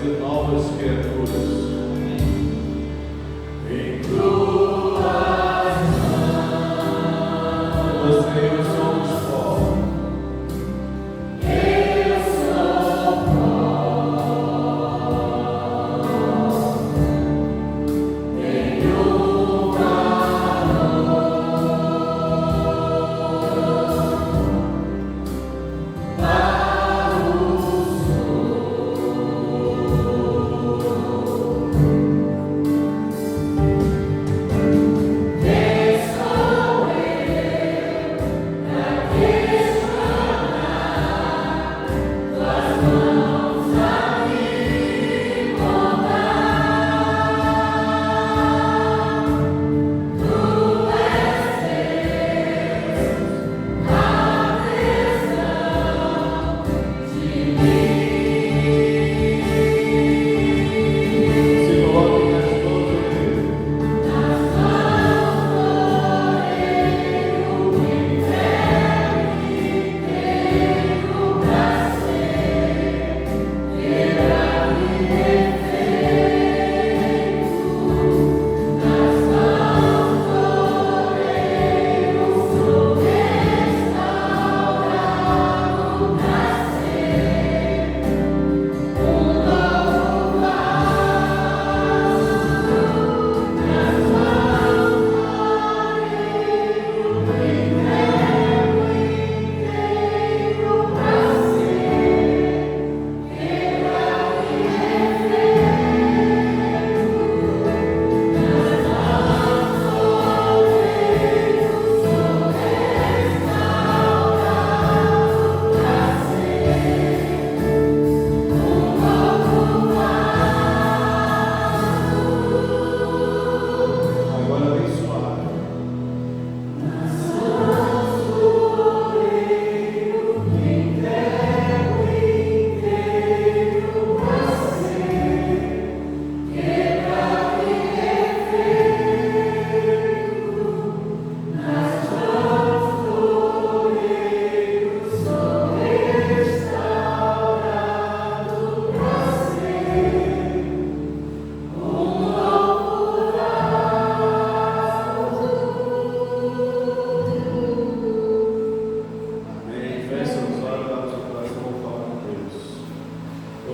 ser novas criaturas. Em tuas mãos, você e eu somos pó. Eu sou pó. Tenho valor para o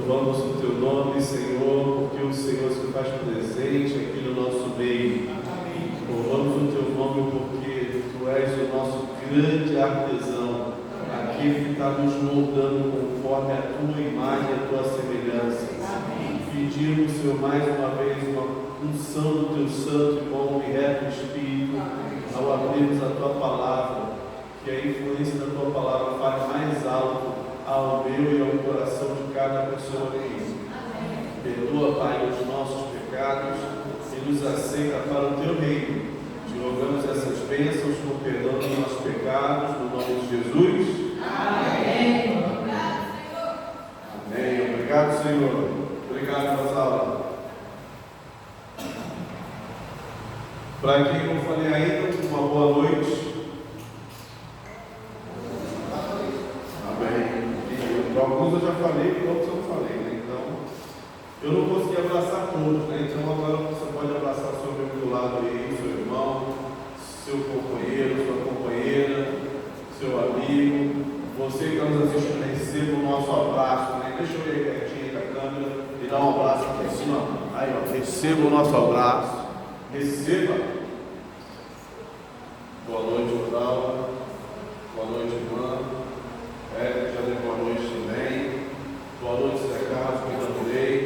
Louvamos o Teu nome, Senhor, porque o Senhor se faz presente aqui no nosso meio. Louvamos o Teu nome porque Tu és o nosso grande artesão, aquele que está nos moldando conforme a Tua imagem e a Tua semelhança. Pedimos, Senhor, mais uma vez uma unção do Teu santo, bom e reto Espírito, ao abrirmos a Tua palavra, que a influência da Tua palavra fale mais alto ao meu e ao coração de cada pessoa aqui. Perdoa, Pai, os nossos pecados e nos aceita para o Teu reino. Te rogamos essas bênçãos com perdão dos nossos pecados, no nome de Jesus. Amém. Amém. Obrigado, Senhor. Obrigado pela aula. Para quem não falei ainda, uma boa noite. Alguns eu já falei, outros eu não falei, né? Então, eu não consegui abraçar todos, né? Então agora você pode abraçar o seu amigo do lado aí, seu irmão, seu companheiro, sua companheira, seu amigo. Você que está nos assistindo, receba o nosso abraço, né? Deixa eu ir pertinho da câmera e dar um abraço aqui assim, ó. Aí, ó, receba o nosso abraço. Receba. Boa noite, Rosalva. Boa noite, irmã. Já dei boa noite também. Boa noite, Zé Carlos, que eu não dei.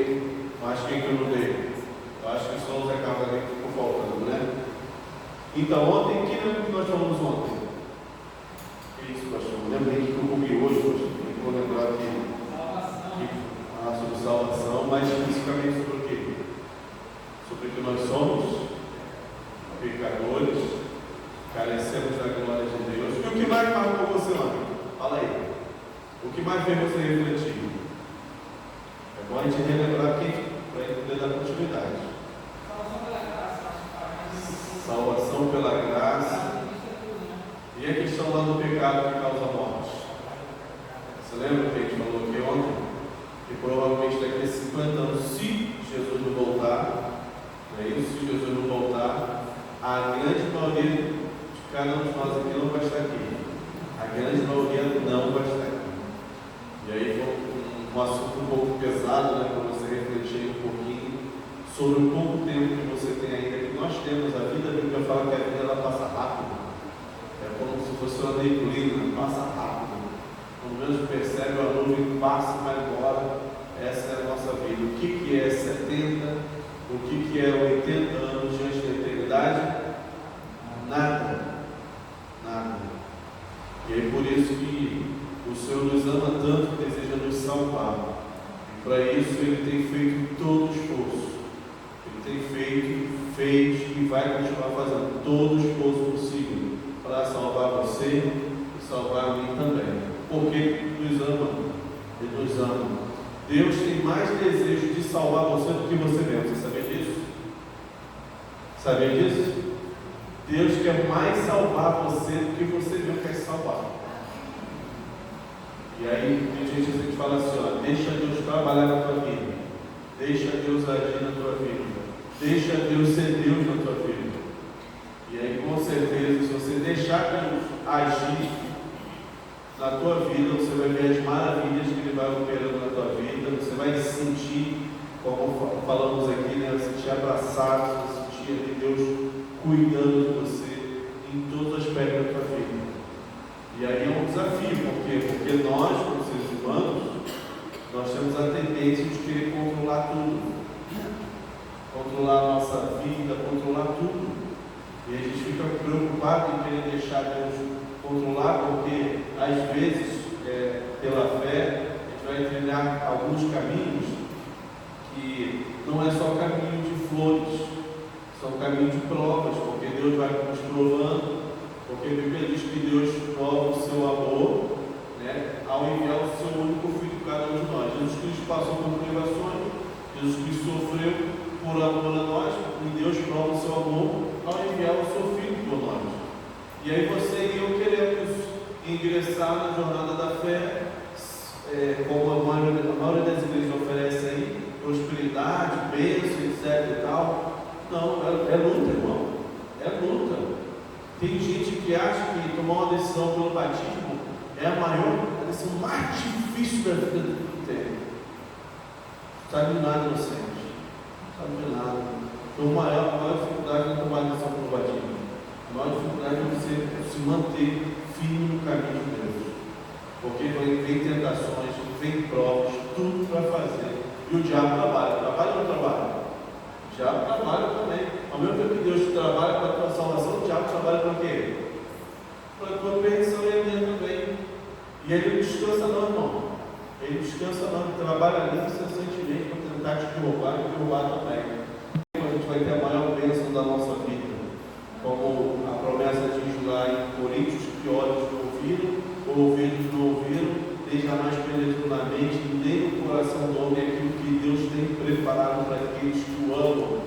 Mas quem que eu não dei? Eu acho que só o Zé Carlos ali que ficou faltando, né? Então, ontem, que nós falamos ontem? Que isso, pastor? Lembrei que eu comi hoje, pastor. Eu vou lembrar aqui. Sobre salvação, mas especificamente sobre o quê? Sobre que nós somos pecadores, carecemos da glória de Deus. E o que mais marcou você lá? Fala aí. O que mais fez você refletir? É bom a gente relembrar aqui para entender da continuidade. Salvação pela graça. E a questão lá do pecado que causa a morte. Você lembra que a gente falou aqui ontem? Que provavelmente daqui a 50 anos professor Neblina, passa rápido. Quando menos percebe, a nuvem passa e vai embora. Essa é a nossa vida. O que é 70? O que é 80 anos diante da eternidade? Nada. Nada. E é por isso que o Senhor nos ama tanto que deseja nos salvar. E para isso Ele tem feito todo o esforço. Ele tem feito, fez e vai continuar fazendo todo o esforço possível para salvar você e salvar a mim também. Porque Ele nos ama. Ele nos ama. Deus tem mais desejo de salvar você do que você mesmo. Você sabia disso? Sabia disso? Deus quer mais salvar você do que você mesmo quer salvar. E aí tem gente que fala assim, ó, deixa Deus trabalhar na tua vida. Deixa Deus agir na tua vida. Deixa Deus ser Deus na tua vida. E aí com certeza, se você deixar Deus agir na tua vida, você vai ver as maravilhas que Ele vai operando na tua vida. Você vai se sentir, como falamos aqui, né? Vai se sentir abraçado, vai se sentir ali Deus cuidando de você em todos os aspectos da tua vida. E aí é um desafio, por quê? Porque nós, como seres humanos, nós temos a tendência de querer controlar tudo. Controlar a nossa vida, controlar tudo. E a gente fica preocupado em querer deixar Deus controlar, porque às vezes, pela fé, a gente vai trilhar alguns caminhos que não é só caminho de flores, são caminhos de provas, porque Deus vai nos provando, porque a Bíblia diz que Deus prova o seu amor, né, ao enviar o seu único filho para cada um de nós. Jesus Cristo passou por privações, Jesus Cristo sofreu por amor a nós, e Deus prova o seu amor ao enviar o seu filho por nós. E aí você e eu queremos ingressar na jornada da fé, como a maioria das igrejas oferece aí, prosperidade, bênção, etc e tal. Não, é luta, irmão. É luta. Tem gente que acha que tomar uma decisão pelo batismo é a decisão mais difícil da vida que tem. Não sabe de nada, inocente. Não sabe de nada. Então, a maior dificuldade não é tomar a decisão pelo batismo. A maior dificuldade é você se manter firme no caminho de Deus. Porque vem tentações, vem provas, tudo para fazer. E o diabo trabalha. Trabalha ou não trabalha? O diabo trabalha também. Ao mesmo tempo que Deus trabalha para a tua salvação, o diabo trabalha para quê? Para a tua perdição e a minha também. E ele não descansa não, irmão. Ele não descansa não. Ele trabalha ali incessantemente para tentar te derrubar e derrubar também. A gente vai ter a maior bênção da nossa vida. Como a promessa diz lá em Coríntios, que olhos não ouviram, ouvidos não ouviram, nem jamais penetrou na mente, nem no coração do homem aquilo que Deus tem preparado para aqueles que o amam.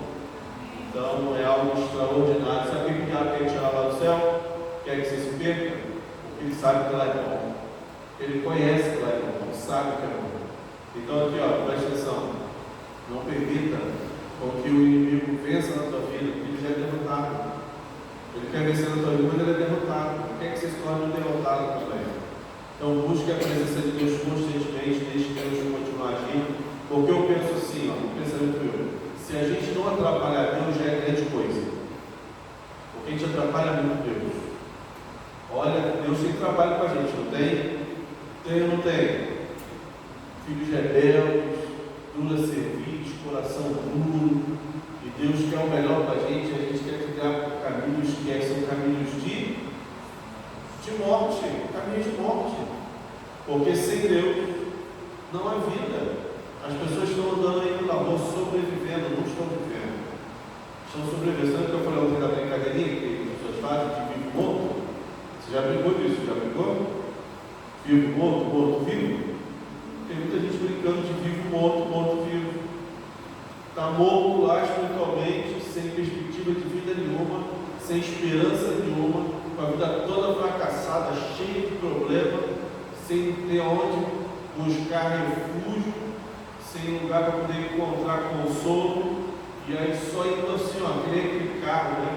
Então é algo extraordinário. Sabe o que o diabo quer tirar lá do céu? Quer que você se perca? Porque ele sabe que lá é bom. Ele conhece que lá é bom, ele sabe que é bom. Então aqui, ó, presta atenção. Não permita com que o inimigo vença na tua vida, porque ele já é derrotado. Ele quer vencer na tua vida, mas ele é derrotado. Ele quer que você se torne um derrotado também. Então busque a presença de Deus constantemente, deixe Deus continuar agindo. Porque eu penso assim, ó, no pensamento meu. Se a gente não atrapalhar Deus, já é grande coisa. Porque a gente atrapalha muito Deus. Olha, Deus tem trabalho com a gente, não tem? Tem ou não tem? Filhos rebeldes, dura serviço, coração duro. E Deus quer o melhor para a gente quer criar caminhos que são caminhos de morte, caminhos de morte. Porque sem Deus não há vida. As pessoas estão andando aí no labor sobrevivendo, não estão vivendo. Estão sobrevivendo. Sabe o que eu falei ontem da brincadeirinha que as pessoas fazem de vivo morto? Você já brincou disso? Já brincou? Vivo morto, morto vivo? Tem muita gente brincando de vivo morto, morto vivo. Está morto lá espiritualmente, sem perspectiva de vida nenhuma, sem esperança nenhuma, com a vida toda fracassada, cheia de problemas, sem ter onde buscar refúgio, sem lugar para poder encontrar consolo, e aí só indo assim, ó, que nem aquele carro, né?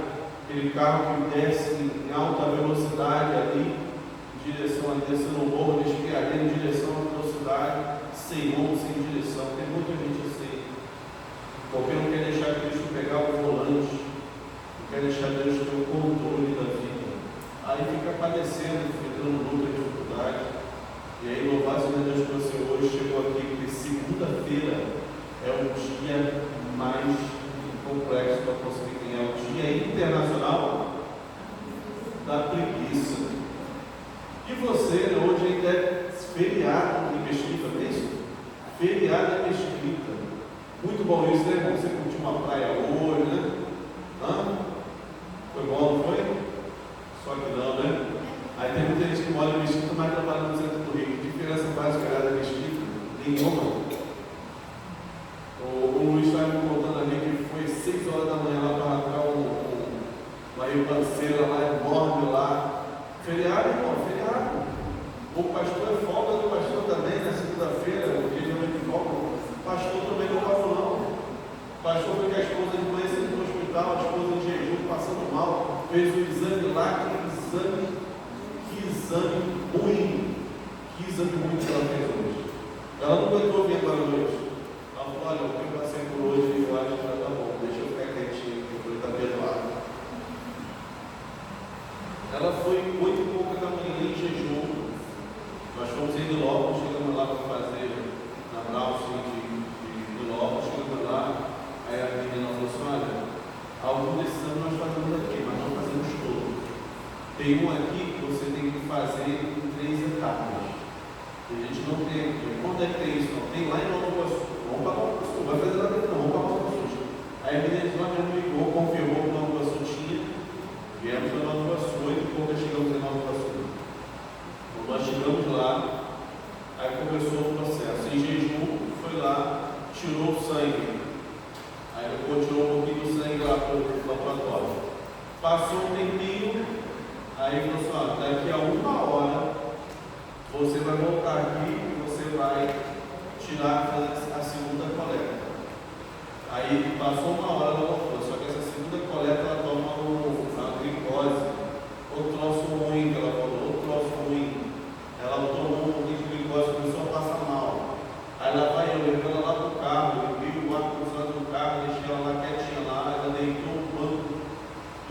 Aquele carro que desce em alta velocidade ali, em direção a descendo o morro, desviaria em direção à velocidade, sem rumo, sem direção. Tem muita gente assim, porque não quer deixar Cristo pegar o volante, não quer deixar Deus ter o controle da vida. Aí fica padecendo, como você curtiu uma praia hoje, né? Foi bom, não foi? Só que não, né? Aí tem muita gente que mora em Mesquita, mas trabalha no centro do Rio. Que diferença faz o cara da Mesquita? Nenhuma. O Luiz estava me contando ali que foi 6 horas da manhã lá para arrancar uma ribanceira lá, enorme lá. Feriado, irmão, feriado. O pastor é folga do pastor também, na segunda-feira, o dia de folga. O pastor também não estava não. O pastor foi com a esposa de manhã saindo do hospital, a esposa em jejum, passando mal, fez o exame lá, que exame ruim. Que exame ruim que ela fez hoje. Ela não aguentou vir agora à noite. Ela falou, olha, o que eu passei por hoje, eu acho que já está bom, deixa eu ficar quietinho, que eu vou estar perdoado. Ela foi 8h pouca da manhã em jejum. Nós fomos em Nilópolis, chegamos lá para fazer na Brauch de Nilópolis, chegamos lá, aí a menina falou assim, olha, algum desses anos nós fazemos aqui, mas não fazemos todos. Tem um aqui que você tem que fazer em 3 etapas. A gente não tem aqui. Quando é que tem isso? Não tem lá em Nova Iguaçu. Vamos para Nova Iguaçu. Vai fazer lá dentro, não. Vamos para Nova Iguaçu. Aí a menina de lá mesmo ligou, confirmou que Nova Iguaçu tinha. Viemos para Nova Iguaçu, 8h pouca chegamos em Nova Iguaçu. Quando nós chegamos lá, aí começou o processo. Em jejum, foi lá, tirou o sangue. Aí depois tirou um pouquinho do sangue lá para o laboratório. Passou um tempinho, aí falou assim, ó, daqui a 1 hora você vai voltar aqui e você vai tirar a segunda coleta. Aí passou 1 hora, ela voltou, só que essa segunda coleta ela toma uma glicose, outro troço ruim que ela falou, outro troço ruim. Ela tomou um pouquinho de glicose, começou a passar mal. Aí lá vai eu, levei ela lá para o carro, eu vi o ar-condicionado do carro, deixei ela lá quietinha lá, ela deitou o banco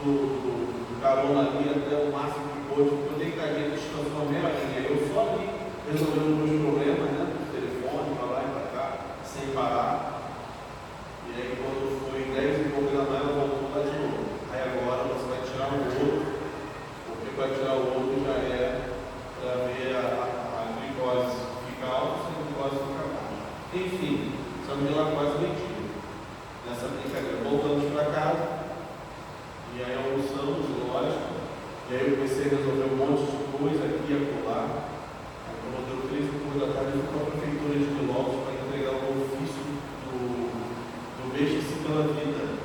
do carona ali até o máximo que pôde, ficou deitadinha, descansou meia horinha. Eu só ali resolvendo os meus problemas, né? Do telefone, para lá e para cá, sem parar. E aí quando foi 10h pouca da manhã, ela voltou lá de novo. Aí agora você vai tirar o outro, porque para tirar o outro já é para ver a glicose ficar alta, se a glicose ficar baixa. Enfim, estamos de lá quase meio-dia. Nessa brincadeira, voltamos para casa, e aí almoçamos, lógico, e aí eu comecei a resolver um monte de coisa aqui e acolá. Aí quando deu 13h pouca da tarde, eu fui para a prefeitura de Nilópolis para entregar o ofício do Mexa-se pela Vida.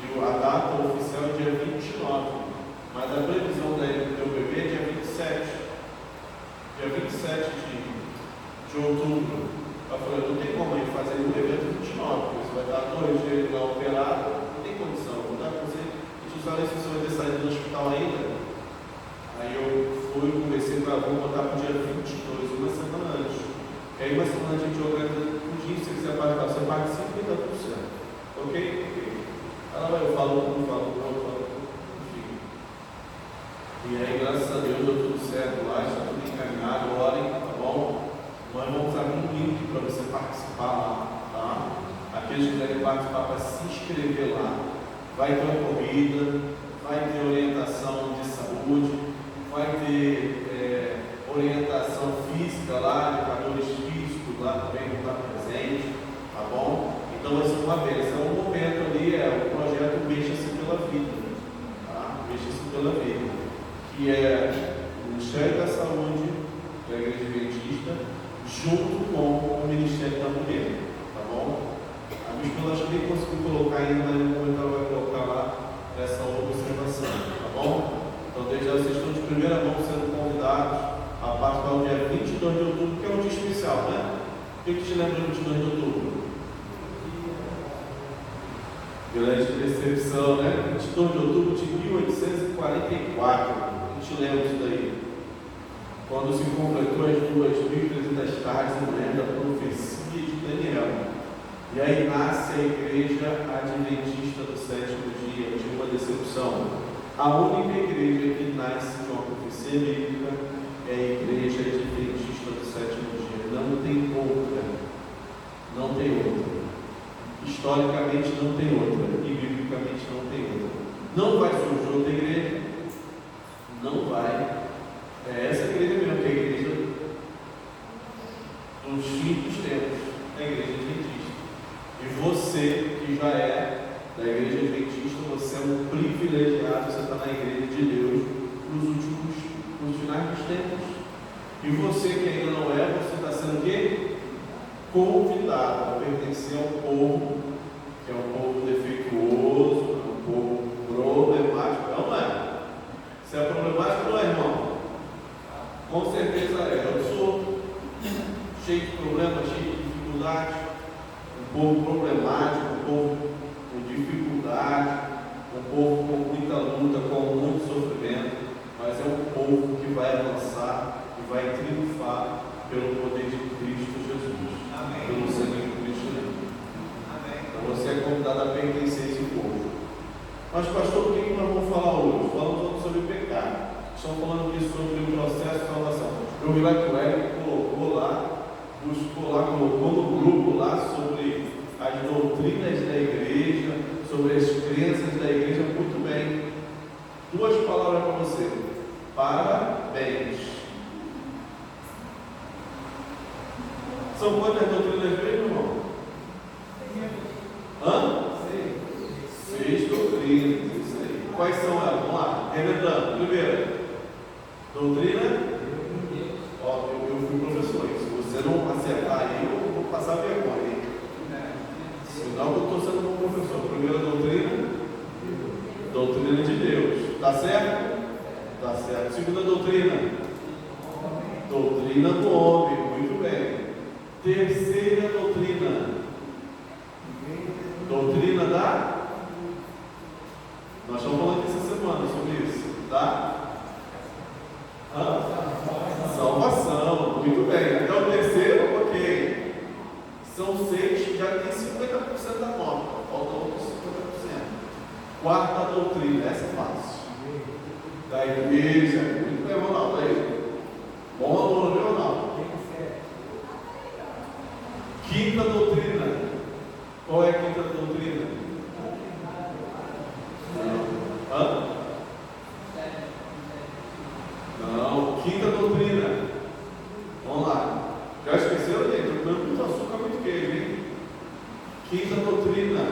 E a data oficial é dia 29, mas a previsão do meu bebê é dia 27. Dia 27 de outubro. Eu falei, não tem como ir fazer um evento 29, porque você vai estar 2 dias lá operado, não tem condição, vou dar para você. E tu sabe se você vai ter saído do hospital ainda? Aí eu fui, conversei com a avó, botar para o dia 22, uma semana antes. E aí uma semana a gente organiza um dia, se você quiser participar, você participa e dá tudo certo. Ok? Ela vai, eu falo, enfim. E aí, graças a Deus, deu tudo certo lá, está tudo encaminhado, orem, tá bom? Nós vamos abrir um link para você participar lá, tá? Aqueles que quiserem participar, para se inscrever lá. Vai ter uma corrida, vai ter orientação de saúde, vai ter orientação física lá, educadores físicos lá também vão estar presentes, tá bom? Então vai ser uma vez, é um momento ali, é o projeto Mexa-se pela Vida, tá? Mexa-se pela Vida, que é o Ministério da Saúde da Igreja Adventista, junto com o Ministério da Mulher, tá bom? A minha esposa acho que nem conseguiu colocar ainda, mas no momento ela vai colocar lá essa observação, tá bom? Então desde já vocês estão de primeira mão sendo convidados a participar do dia 22 de outubro, que é um dia especial, né? O que te lembra do 22 de outubro? Grande decepção, né? 22 de outubro de 1844, a gente lembra disso daí. Quando se completou as 2.300 tardes em manhã da profecia de Daniel. E aí nasce a Igreja Adventista do Sétimo Dia, de uma decepção. A única igreja que nasce de uma profecia bíblica é a Igreja Adventista do Sétimo Dia. Não tem outra. Não tem outra. Historicamente não tem outra. E biblicamente não tem outra. Não vai surgir outra igreja. Não vai. É essa igreja mesmo, que é a igreja dos fins dos tempos, a igreja adventista. E você que já é da Igreja Adventista, você é um privilegiado, você está na Igreja de Deus nos finais dos tempos. E você que ainda não é, você está sendo o quê? Convidado a pertencer ao povo, que é um povo defeituoso, é um povo problemático. Não é? Se é problemático, não é, irmão? Com certeza é. Eu sou cheio de problemas, cheio de dificuldades, um povo problemático, um povo com dificuldade, um povo com muita luta, com muito sofrimento, mas é um povo que vai avançar e vai triunfar pelo poder de Cristo Jesus. Amém. Pelo sangue de Cristo Jesus. Amém. Então você é convidado a pertencer a esse povo. Mas pastor, o que nós vamos falar hoje? Falamos sobre o pecado. Estamos falando aqui sobre o processo de salvação. Eu vi lá que o Eric colocou lá, colocou no grupo lá sobre as doutrinas da igreja, sobre as crenças da igreja. Muito bem. 2 palavras para você. Parabéns. São quantas doutrinas da igreja, irmão? Hã? 6 doutrinas. Isso aí. Quais são elas? Vamos lá. Remendando. Primeira, doutrina. Ó, eu fui professor. Se você não acertar aí, eu vou passar vergonha, hein? Senão eu estou sendo bom professor. Primeira doutrina. Doutrina de Deus. Tá certo? Tá certo. Segunda doutrina. Doutrina do homem. Muito bem. Terceira doutrina. Doutrina da. Nós estamos falando aqui essa semana sobre isso. Tá? Salvação. Muito bem. Até o terceiro, ok. São 6, já tem 50% da nota. Falta outros 50%. Quarta doutrina. Essa é fácil. Da igreja. Muito bem, Ronaldo. Aí. Bom aluno, viu, Ronaldo? Quinta doutrina. Qual é a quinta doutrina? Hã? Não. Quinta doutrina. Vamos lá. Já esqueceram, gente? Eu comendo muito açúcar, muito queijo, hein? Quinta doutrina.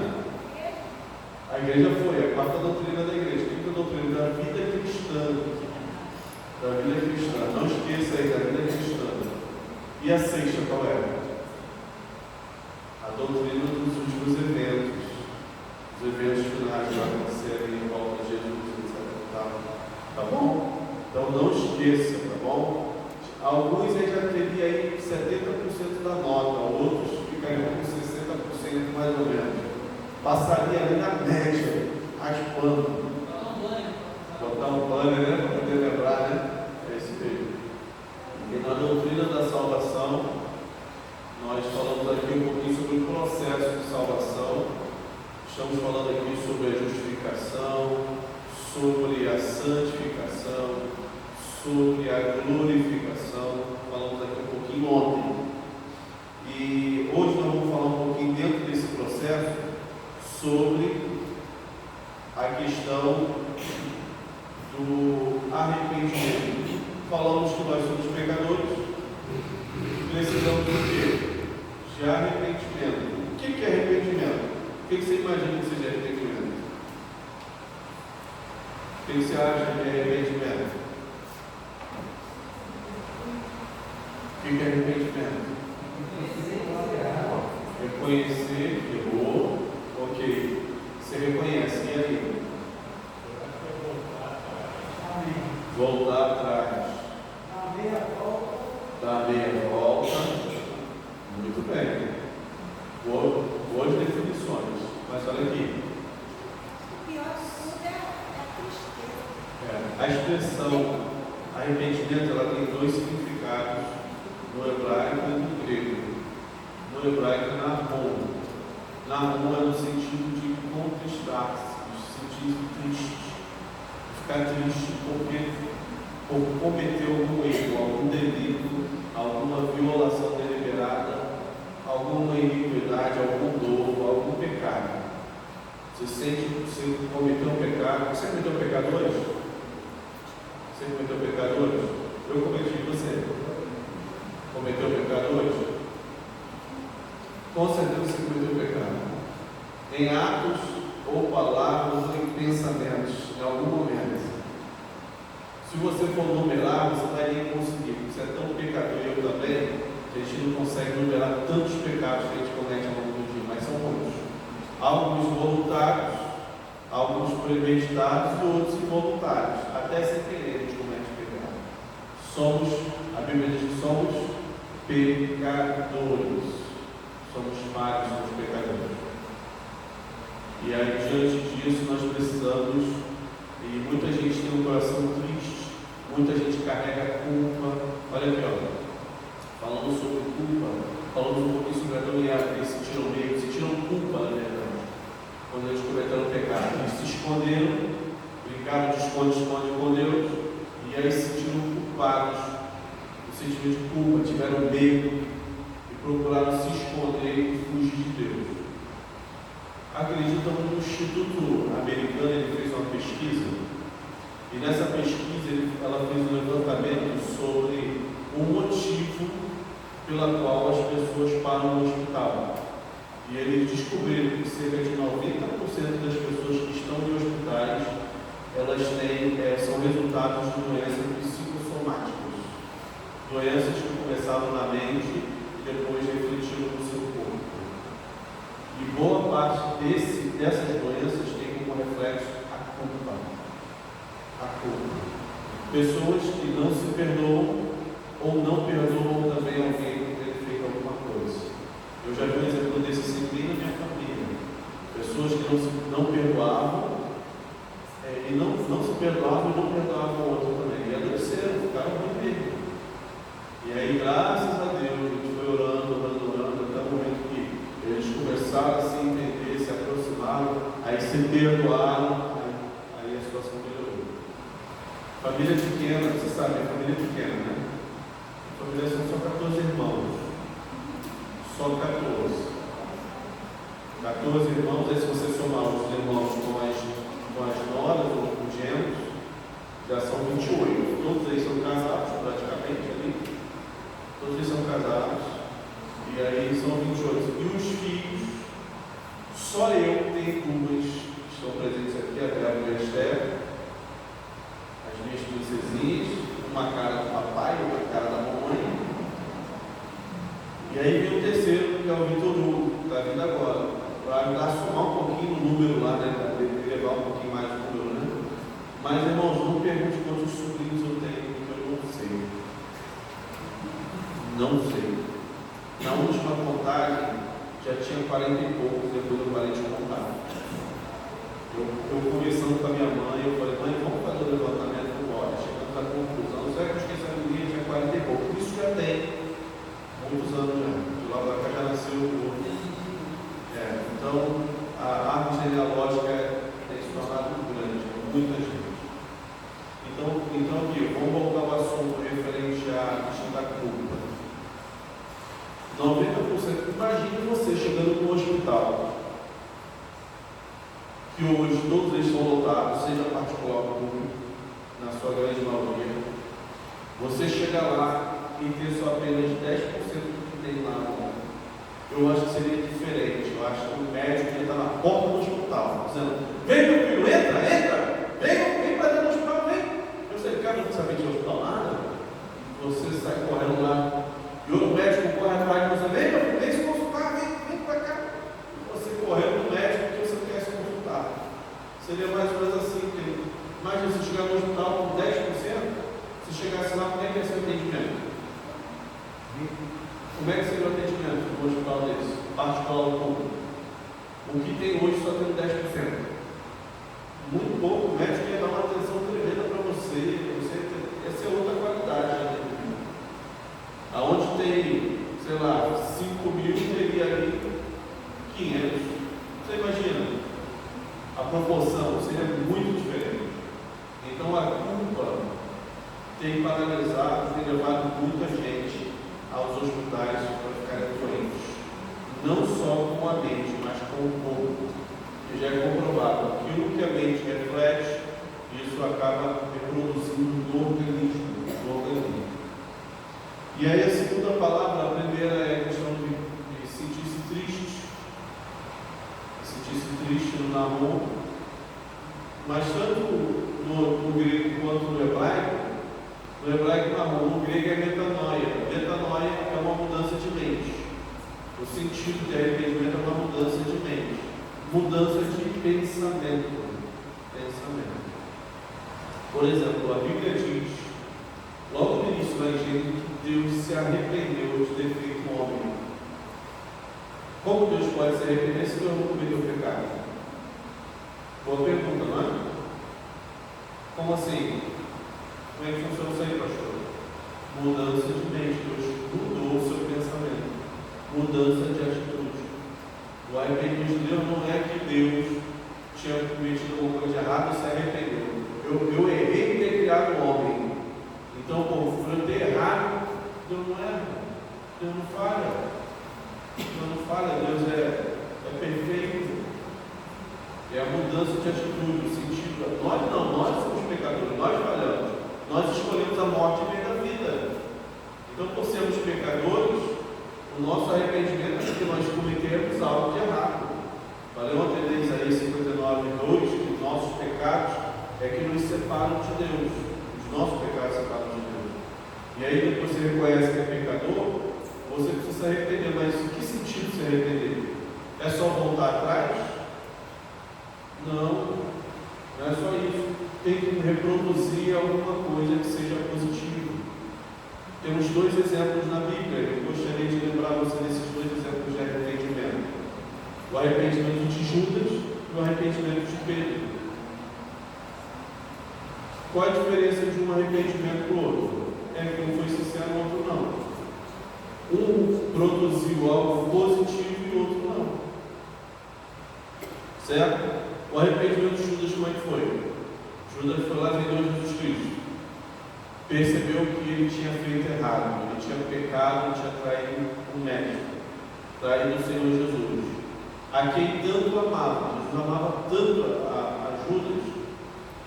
A igreja foi a quarta doutrina da igreja. Quinta doutrina da vida cristã. Da vida cristã. Não esqueça aí da vida cristã. E a sexta qual é? A doutrina dos últimos eventos. Os eventos finais que vão acontecer em volta de Jesus, etc. Tá bom? Então não esqueça, tá bom? Alguns aí já teria aí 70% da nota, outros ficariam com 60% mais ou menos. Passaria ali na média, raspando. Botar um banner, né? Para poder lembrar, né? É isso mesmo. E na doutrina da salvação, nós falamos aqui um pouquinho sobre o processo de salvação. Estamos falando aqui sobre a justificação, sobre a santificação, sobre a glorificação. Falamos aqui um pouquinho ontem. E hoje nós vamos falar um pouquinho dentro desse processo sobre a questão do arrependimento. Falamos que nós somos pecadores, precisamos do quê? De arrependimento. O que é arrependimento? O que você imagina que seja arrependimento? O que você acha que é arrependimento? O que é arrependimento? Reconhecer que errou. Ok. Você reconhece, e aí? Voltar atrás. Dar meia volta. Muito bem. Boas definições. Mas olha aqui. O pior de tudo é a tristeza. A expressão arrependimento, ela tem 2 significados no hebraico e no grego. No hebraico, nahum. Nahum é no sentido de contristar-se, no sentido triste. Ficar triste por cometer algum erro, algum delito, alguma violação deliberada, alguma iniquidade, algum dolo, algum pecado. Você sente que você cometeu um pecado. Você cometeu um pecado hoje? Você cometeu um pecado hoje? Eu cometi, você cometeu um pecado hoje? Com certeza você cometeu um pecado. em atos ou palavras ou em pensamentos, em algum momento. Se você for numerar, você vai nem conseguir, porque você é tão pecador e eu também, que a gente não consegue numerar tantos pecados que a gente comete ao longo do dia, mas são muitos. Alguns voluntários, alguns premeditados e outros involuntários. Até sem querer a gente comete pecado. A Bíblia diz que somos pecadores. Somos falhos, somos pecadores. E aí, diante disso, nós precisamos, e muita gente tem um coração triste, muita gente carrega culpa. Olha aqui, ó. Falando sobre culpa, falando um pouquinho sobre Adão e Eva, eles sentiram culpa, na verdade, quando eles cometeram pecado. Eles se esconderam, brincaram de esconde-esconde com Deus, e aí se sentiram culpados, o sentimento de culpa, tiveram medo e procuraram se esconder e fugir de Deus. Acreditam no Instituto Americano, ele fez uma pesquisa, e nessa pesquisa ela fez um levantamento sobre o motivo pela qual as pessoas param no hospital. E eles descobriram que cerca de 90% das pessoas que estão em hospitais, elas são resultados de doenças psicossomáticas. Doenças que começaram na mente e depois refletiram no seu corpo. E boa parte dessas doenças tem como reflexo a culpa. A culpa. Pessoas que não se perdoam ou não perdoam também alguém por ter feito alguma coisa. Eu já vi um exemplo desse assim bem na minha família. Pessoas que não perdoavam e não se perdoavam e não perdoavam o outro também. E adoeceram, ficaram ruim mesmo. E aí, graças a Deus, a gente foi orando, até o momento que eles começaram a se entender, se aproximaram, aí se perdoaram, aí a situação melhorou. Família pequena, você sabe, família pequena, né? A família são só 14 irmãos. Só 14. 14 irmãos, aí se você somar os irmãos com as noras ou com os genros, já são 28. Todos eles são casados, praticamente ali. Todos eles são casados. E aí são 28. E os filhos, só eu tenho duas que estão presentes aqui, a Vera e a Esther. As minhas princesinhas, uma cara do papai, outra cara da mamãe. E aí vem o terceiro, que é o Vitor Hugo, que está vindo agora, para ajudar a somar um pouquinho o número lá, né? Para levar um pouquinho mais o número, né? Mas, irmãos, não pergunte quantos sobrinhos eu tenho, porque eu não sei. Não sei. Na última contagem, já tinha 40 e poucos, depois eu parei de contar. Eu conversando com a minha mãe, eu falei, mãe, vamos fazer o levantamento agora. Chegamos à conclusão, será que eu esqueci a menina, tinha 40 e poucos. Isso já tem muitos anos já. De lá para cá já nasceu o outro. Então, a árvore genealógica tem se tornado muito grande, muita gente. Então aqui, vamos voltar ao assunto referente à questão da culpa. 90%, imagine você chegando no hospital, que hoje todos eles estão lotados, seja particular ou público, na sua grande maioria. Você chega lá e ter só apenas 10% do que tem lá. Eu acho que seria diferente. Eu acho que o médico ia estar na porta do hospital, dizendo: vem meu filho, entra, vem para dentro do hospital, vem. Eu sei, cara, não sabia que tinha hospital nada. Você sai correndo lá, e outro médico corre atrás de você: vem meu filho, vem se consultar, vem para cá. Você correndo no médico porque você quer se consultar. Seria mais ou menos assim, querido. Imagina se chegar no hospital com 10%, se chegasse lá, como é que ia ser o atendimento? Como é que seria o atendimento no hospital desse? Particular ou público? O que tem hoje só tem 10%. Muito pouco, o médico ia dar uma atenção tremenda para você. Essa é outra qualidade. Né? Aonde tem, sei lá, 5.000, teria ali 500. Você imagina? A proporção seria muito diferente. Então a culpa tem paralisado, tem levado muita gente aos hospitais para ficarem doentes, não só com a mente, mas com o corpo, que já é comprovado. Aquilo que a mente reflete, isso acaba reproduzindo no organismo. E aí a segunda palavra, a primeira é a questão de sentir-se triste. Sentir-se triste no namoro, mas tanto no grego quanto no hebraico namoro, no grego é metanoia. Metanoia é uma mudança de mente. O sentido de arrependimento é uma mudança de mente, mudança de pensamento. Por exemplo, a Bíblia diz, logo no início da Gênesis, que Deus se arrependeu de ter feito um homem. Como Deus pode se arrepender se Deus não cometeu o pecado? Boa pergunta, não é? Como assim? Como é que funciona isso aí, pastor? Mudança de mente. Deus mudou o seu pensamento. Mudança de atitude. O arrependimento de Deus não é que Deus tinha cometido alguma coisa errada e se arrependeu. Eu errei em ter criado o homem. Então, por eu ter errado, Deus não erra. Deus não falha. Deus não falha. Deus é perfeito. É a mudança de atitude, o sentido. Nós somos pecadores, nós falhamos. Nós escolhemos a morte em vez da vida. Então, por sermos pecadores, o nosso arrependimento é que nós cometemos algo de errado. Falei ontem em Isaías 59:2 que os nossos pecados é que nos separam de Deus. Os nossos pecados separam de Deus. E aí, depois você reconhece que é pecador, você precisa se arrepender. Mas em que sentido se arrepender? É só voltar atrás? Não é só isso. Tem que reproduzir alguma coisa que seja positiva. Temos dois exemplos na Bíblia. Eu gostaria de lembrar você desses dois exemplos de arrependimento: o arrependimento de Judas e o arrependimento de Pedro. Qual a diferença de um arrependimento para o outro? É que um foi sincero, o outro não. Um produziu algo positivo e o outro não. Certo? O arrependimento de Judas, como é que foi? Judas foi lá e vendeu Jesus Cristo. Percebeu que ele tinha feito errado, ele tinha pecado, ele tinha traído o mestre, traído o Senhor Jesus, a quem tanto amava. Jesus amava tanto a Judas,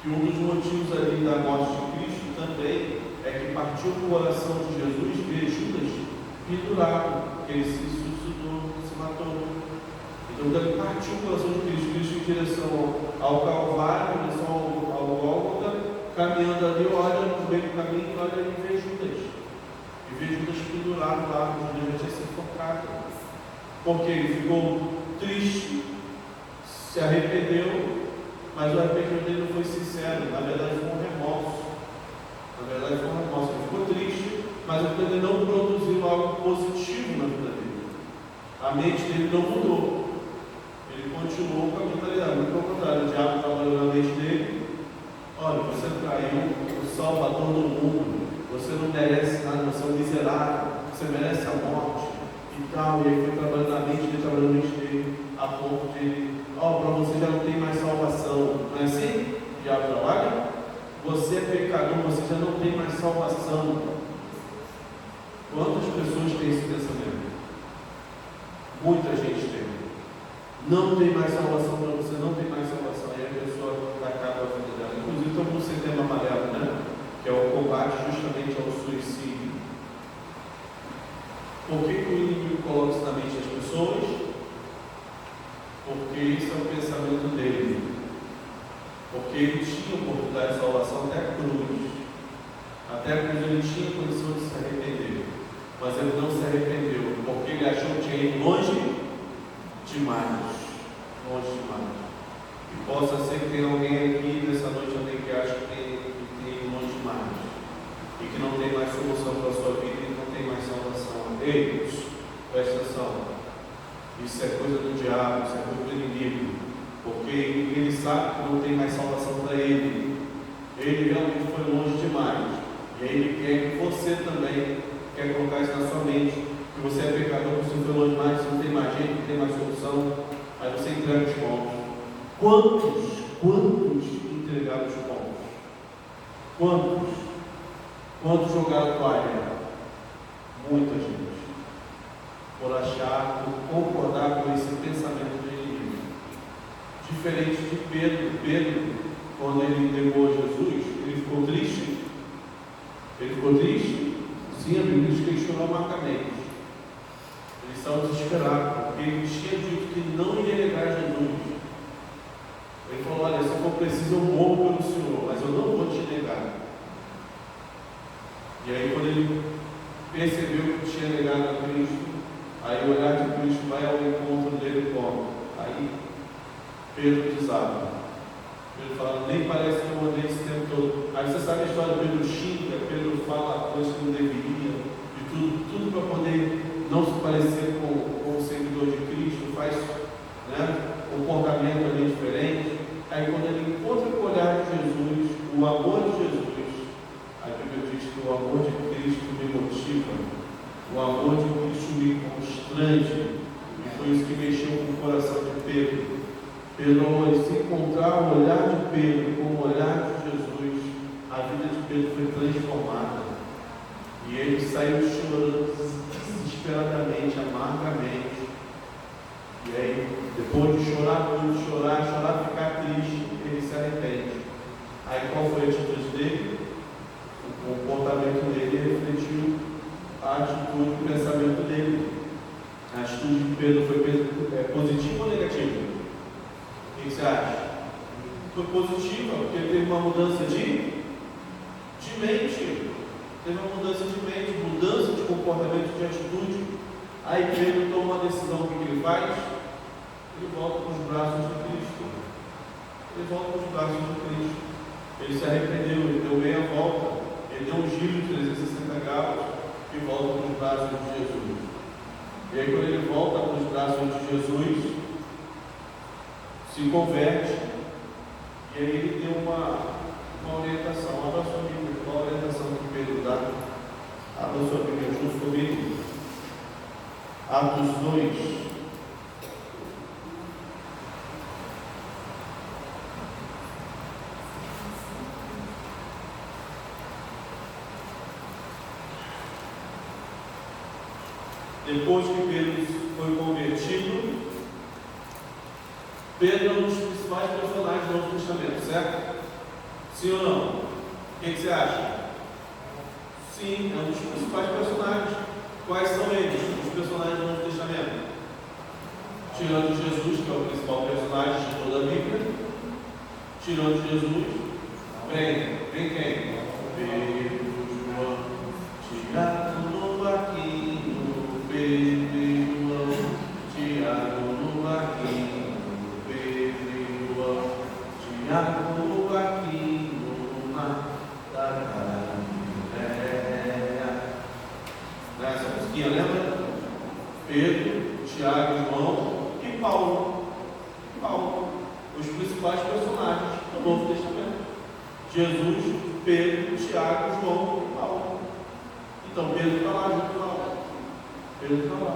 que um dos motivos ali da morte de Cristo também é que partiu o coração de Jesus ver Judas pendurado, que ele se suicidou, se matou. Então ele partiu o coração de Cristo em direção ao Calvário, em direção ao Gólgota, caminhando ali, olha no meio do caminho, olha e vê Judas. E vê Judas pendurado lá, onde ele já tinha sido focado. Porque ele ficou triste, se arrependeu, mas o arrependimento dele não foi sincero, na verdade foi um remorso. Ele ficou triste, mas ele não produziu algo positivo na vida dele. A mente dele não mudou. Ele continuou com a mentalidade, muito pelo contrário, o diabo trabalhou na mente dele. Olha, você traiu o Salvador do mundo, você não merece nada, você é um miserável, você merece a morte e tal. E aí foi trabalhando na mente dele, a ponto de, para você já não tem mais salvação. Não é assim? O diabo trabalha? Você é pecador, você já não tem mais salvação. Quantas pessoas têm esse pensamento? Muita gente tem. Não tem mais salvação para você, não tem mais salvação. Aí a pessoa acaba a vida dela. Inclusive estamos no Setembro Amarelo, né? Que é o combate justamente ao suicídio. Por que o inimigo coloca isso na mente das pessoas? Porque isso é o pensamento dele. Porque ele tinha oportunidade de salvação até a cruz. Até a cruz ele tinha condição de se arrepender. Mas ele não se arrependeu, porque ele achou que tinha ido longe demais. E possa ser que tenha alguém aqui nessa noite, alguém que acha que tem ido longe demais. E que não tem mais solução para a sua vida e não tem mais salvação. Ei, presta atenção. Isso é coisa do diabo, isso é coisa do inimigo. Porque ele sabe que não tem mais salvação para ele. Ele realmente foi longe demais. E aí ele quer que você também quer colocar isso na sua mente. Que você é pecador, que você foi longe demais, você não tem mais jeito, não tem mais solução. Aí você entrega os pontos. Quantos entregaram os pontos? Quantos jogaram toalha? Muita gente. Por achar, por concordar com esse pensamento do inimigo. Diferente de Pedro. Pedro, quando ele negou a Jesus, ele ficou triste. Sim, a Bíblia diz que ele chorou amargamente. Ele estava desesperado, porque ele tinha dito que não ia negar Jesus. Pedro desaba. Pedro fala, nem parece que eu andei esse tempo todo. Aí você sabe a história, Pedro xinga, Pedro fala coisas que não deveria, de tudo para poder não se parecer com o seguidor de Cristo, faz, né, comportamento ali diferente. Aí quando ele encontra com o olhar de Jesus, o amor de Jesus, a Bíblia diz que o amor de Cristo me motiva, o amor de Cristo me constrange, e foi isso que mexeu com o coração de Pedro. Pedro, ao se encontrar o olhar de Pedro com o olhar de Jesus, a vida de Pedro foi transformada. E ele saiu chorando desesperadamente, amargamente. E aí, depois de chorar muito, chorar, ficar triste, ele se arrepende. Aí qual foi a atitude dele? O comportamento dele refletiu a atitude, o pensamento dele. A atitude de Pedro foi positiva ou negativa? O que você acha? Foi positiva, porque teve uma mudança de mente. Teve uma mudança de mente, mudança de comportamento, de atitude. Aí Pedro toma uma decisão, o que ele faz? Ele volta para os braços de Cristo. Ele volta para os braços de Cristo. Ele se arrependeu, ele deu meia volta, ele deu um giro de 360 graus e volta para os braços de Jesus. E aí quando ele volta para os braços de Jesus, se converte, e aí ele deu uma orientação. Abra sua Bíblia, qual a orientação que Pedro dá? Abra sua Bíblia junto comigo. Atos 2. Depois que Pedro foi convertido, Pedro é um dos principais personagens do Novo Testamento, certo? Sim ou não? O que você acha? Sim, é um dos principais personagens. Quais são eles, os personagens do Novo Testamento? Tirando Jesus, que é o principal personagem de toda a Bíblia. Tirando Jesus, vem quem? Pedro, João, Tiago no barquinho, Pedro, João, Tiago no barquinho, Pedro, João, Tiago no barquinho, no mar da Galileia. Essa musiquinha, lembra? Pedro, Tiago, João e Paulo. Os principais personagens do Novo Testamento. Jesus, Pedro, Tiago, João e Paulo. Então Pedro está lá junto com Paulo. Pedro está lá.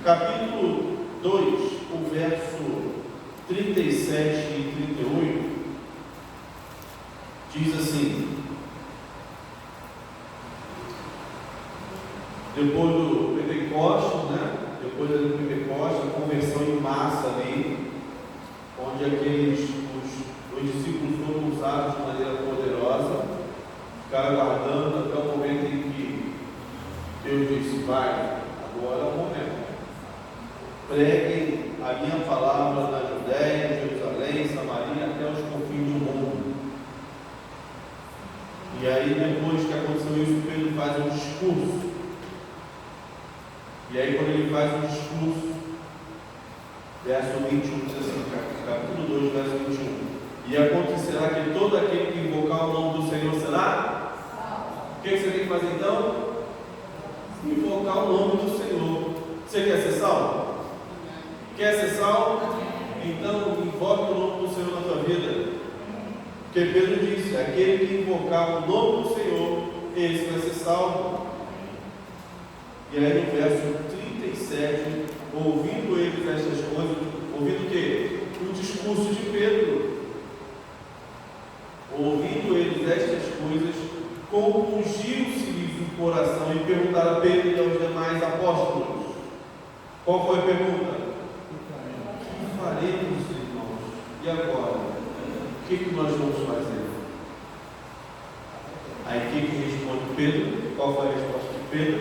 Capítulo 2, o verso 37 e 38, diz assim: depois do Pentecostes, né? Depois do Pentecostes, a conversão em massa ali, onde os discípulos foram usados de maneira poderosa, ficaram aguardando até o momento em que Deus disse: vai, agora é o momento. Preguem a minha palavra na Judéia, Jerusalém, Samaria, até os confins do mundo. E aí, depois que aconteceu isso, Pedro faz um discurso. E aí, quando ele faz um discurso, verso 21, diz assim, capítulo 2, verso 21. E acontecerá que todo aquele que invocar o nome do Senhor será? O que você tem que fazer então? Invocar o nome do Senhor. Você quer ser salvo? Quer ser salvo? Então invoque o nome do Senhor na tua vida. Porque Pedro disse: aquele que invocar o nome do Senhor, esse vai ser salvo. E aí no verso 37, ouvindo eles estas coisas, ouvindo o quê? O discurso de Pedro. Ouvindo eles estas coisas, compungiu-se-lhes o coração e perguntaram a Pedro e aos demais apóstolos. Qual foi a pergunta? O que faremos, irmãos? E agora? O que nós vamos fazer? Aí o que responde Pedro? Qual foi a resposta de Pedro?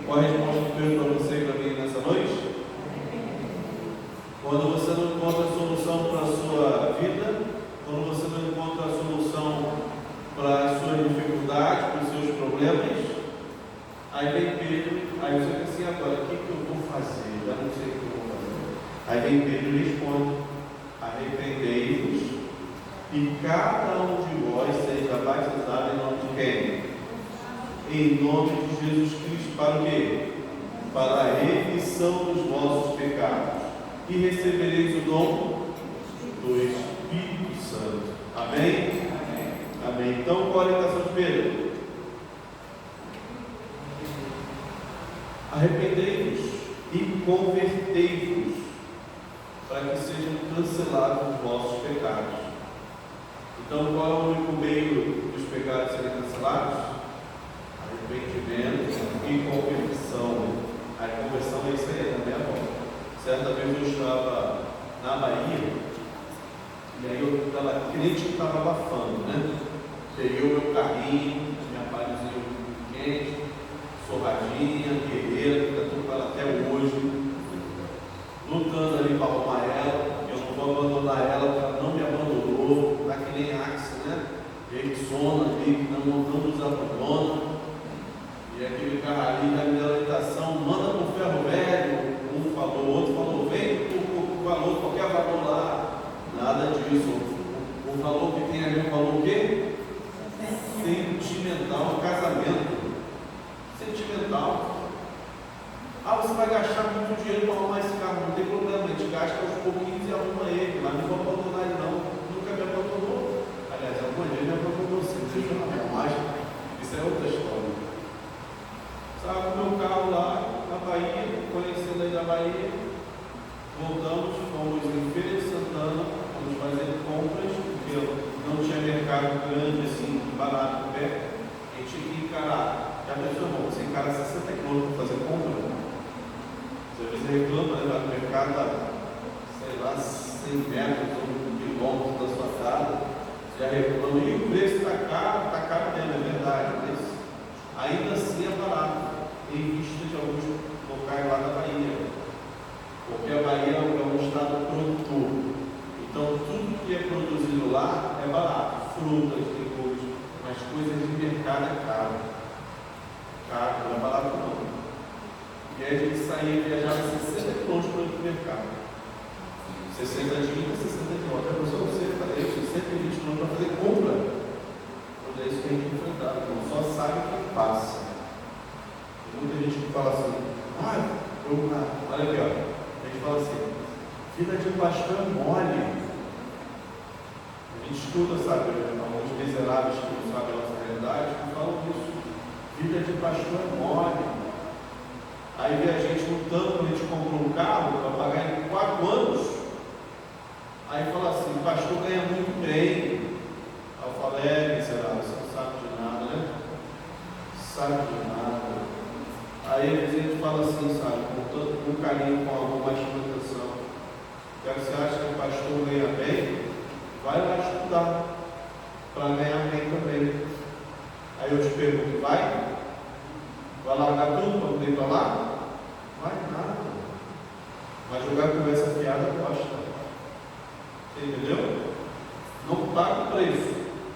Qual a resposta de Pedro para você e para mim nessa noite? Quando você não encontra a solução para a sua vida, quando você não encontra a solução para as suas dificuldades, para os seus problemas, aí vem Pedro, aí você pensa assim: agora, o que eu vou fazer? Eu não sei o que eu vou fazer. Aí vem Pedro e responde: que cada um de vós seja batizado em nome de quem? Em nome de Jesus Cristo. Para o quê? Para a remissão dos vossos pecados. E recebereis o dom do Espírito Santo. Amém? Amém. Então, qual a orientação de Pedro? Arrependei-vos e convertei-vos, para que sejam cancelados os vossos pecados. Então, qual é o único meio dos pecados serem cancelados? Arrependimento e conversão. A conversão é isso aí, também é bom. Certa vez eu estava na Bahia, e aí eu estava crente que estava abafando, né? Peguei o meu carrinho, minha palhozinha quente, sorradinha, guerreira, que estou com ela até hoje, lutando ali para arrumar ela. Eu não vou abandonar ela, porque ela não me abandonou, está que nem Axel, né? Ericsson ali, que não nos abandona. E aquele carro ali da minha orientação, manda para o ferro velho. Um falou, o outro falou, vem com o valor, qualquer valor lá. Nada disso. O valor que tem ali é um valor o quê? Sentimental, casamento. Sentimental. Ah, você vai gastar muito dinheiro para arrumar esse carro, não tem problema, a gente gasta aos pouquinhos e arruma ele, mas não vou abandonar ele não, nunca me abandonou. Aliás, alguma vez me abandonou sim, deixa eu não mais, isso é outra história. Sabe, o meu carro lá na Bahia, conhecendo aí da Bahia, voltamos, fomos em Feira de Santana, fomos fazer compras, porque não tinha mercado grande assim, barato perto, a gente tinha que encarar. Já pensou, irmão, você encara 60 km para fazer compra? Às vezes reclama, né, no mercado, sei lá, 100 metros ou 1 quilômetro da sua casa, já reclama, e o preço está caro mesmo, é verdade, mas ainda assim é barato, em vista de alguns locais lá da Bahia, porque a Bahia é um estado produtor, então tudo que é produzido lá é barato, frutas, legumes, mas coisas de mercado é caro, não é barato não. E aí a gente saía e viajava 60 km para o mercado. 60 de ida, 60 de volta. A pessoa não sei, falei, 120 km para fazer compra. Quando é isso que a gente enfrentava. Então só sabe quem passa. Tem muita gente que fala assim, olha aqui, ó. A gente fala assim, vida de pastor é mole. A gente estuda, sabe, alguns miseráveis que não sabem a nossa realidade, que falam isso. Vida de pastor é mole. Aí vê a gente lutando, quando a gente comprou um carro para pagar em 4 anos. Aí fala assim, o pastor ganha muito bem. Aí eu falo, miserável, você não sabe de nada, né? Sabe de nada. Aí às vezes a gente fala assim, sabe, com carinho, com alguma explicação. Você acha que o pastor ganha bem? Vai lá estudar para ganhar bem também. Aí eu te pergunto, vai? Vai largar tudo para poder ir para lá? Vai nada. Vai jogar conversa fiada, gosta. Você entendeu? Não paga o preço.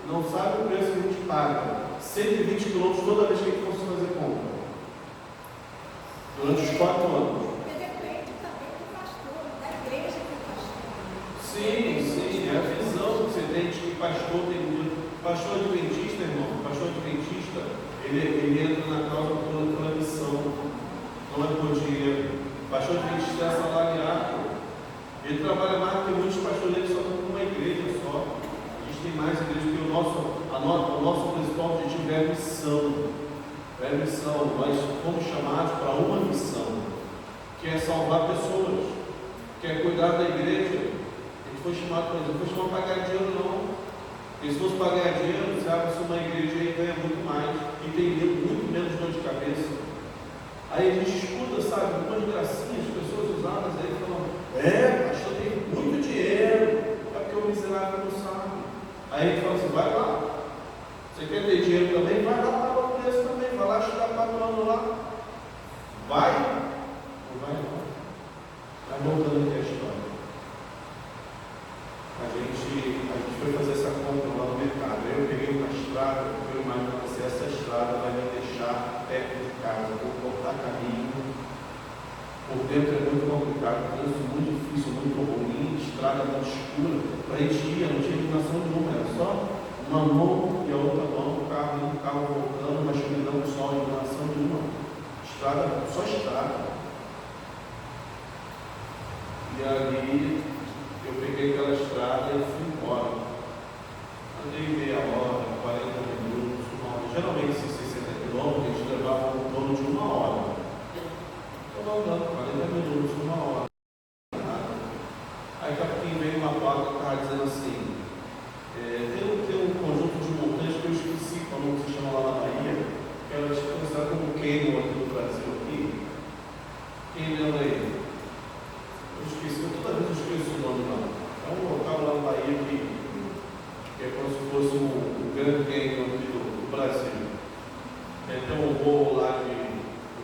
Não sabe o preço que a gente paga. 120 km toda vez que a gente fosse fazer compra. Durante os 4 anos. Depende também do pastor, da igreja que o pastor. Sim, é a visão que você tem de que pastor tem. Pastor adventista, irmão, pastor adventista, ele entra na causa pela missão, não é por dinheiro. Pastor adventista é assalariado. Ele trabalha mais do que muitos pastores, só com uma igreja só. A gente tem mais igrejas, porque o nosso principal objetivo é a missão. É a missão. Nós fomos chamados para uma missão, que é salvar pessoas, que é cuidar da igreja. A gente foi chamado para isso, não foi chamado para ganhar dinheiro, não. E se fosse para ganhar dinheiro, você abre uma igreja e ganha muito mais, e tem muito menos dor de cabeça. Aí a gente escuta, sabe, algumas gracinhas, pessoas usadas aí falando, pastor tem muito dinheiro, é porque o miserável não sabe. Aí a gente fala assim, vai lá. Você quer ter dinheiro também? Vai lá pagar o preço também, vai lá estudar 4 anos lá. Vai ou vai não? Vai voltando aqui a história. A gente foi fazer essa compra lá no mercado. Aí eu peguei uma estrada, eu imagino assim, essa estrada vai me deixar perto de casa. Eu vou cortar caminho. Por dentro é muito complicado, trânsito muito difícil, muito ruim, estrada muito escura. Para a gente ir, não tinha iluminação nenhuma, era só uma mão e a outra mão, o carro indo, o carro voltando, uma escuridão do sol, iluminação nenhuma. Estrada, só estrada. E ali eu peguei aquela estrada e fui embora. Andei meia hora, 40 minutos, uma hora. Geralmente esses 60 quilômetros a gente levava em torno de uma hora. Estou andando 40 minutos, uma hora. Aí capim veio uma placa que estava dizendo assim, tem um conjunto de montanhas que eu esqueci como se chama lá na Bahia, que ela é considerada como Canyon aqui no Brasil aqui. Quem lembra aí? Eu esqueci, toda vez eu esqueço o nome lá. É um local lá na Bahia que é como se fosse o Grand Canyon aqui do Brasil. Tem um voo lá de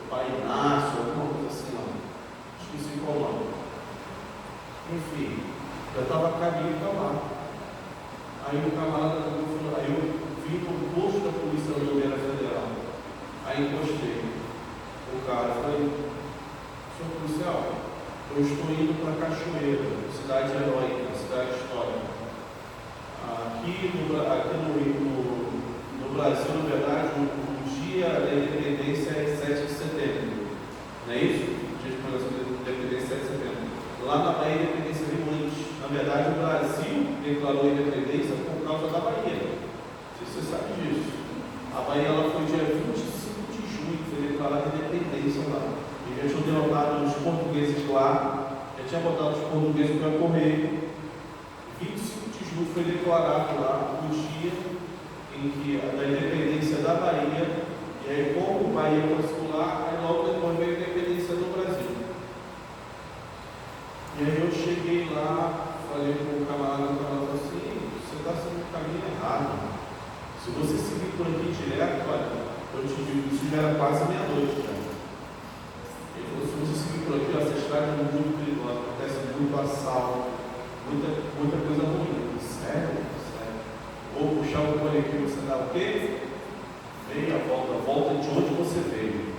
Pai Inácio, alguma coisa assim lá. Esqueci qual nome. Enfim, eu estava a caminho para lá. Aí o camarada falou, aí eu vim para o posto da Polícia Rodoviária Federal. Aí encostei o cara, falei, senhor policial, eu estou indo para Cachoeira, cidade heróica, cidade histórica. Aqui no Brasil, na verdade, o dia da independência é 7 de setembro. Não é isso? O dia de comemoração da independência é 7 de setembro. Lá na Bahia, a independência veio antes. Na verdade, o Brasil declarou a independência por causa da Bahia. Não sei se você sabe disso. A Bahia ela foi dia 25 de junho, que foi declarada a independência lá. E já tinham derrotado os portugueses lá, já tinha botado os portugueses para correr. 25 de junho foi declarado lá o dia em que da independência da Bahia, e aí como Bahia particular, aí logo depois veio a independência do Brasil. E aí eu cheguei lá, falei com o camarada falou assim, você está seguindo o caminho errado. Se você seguir por aqui direto, olha, eu te digo, isso já era quase meia-noite já. Ele falou, se você seguir por aqui, ó, essa estrada é muito perigosa, acontece muito assalto, muita coisa ruim. Sério? Vou puxar o fone aqui, você dá o quê? Meia volta de onde você veio.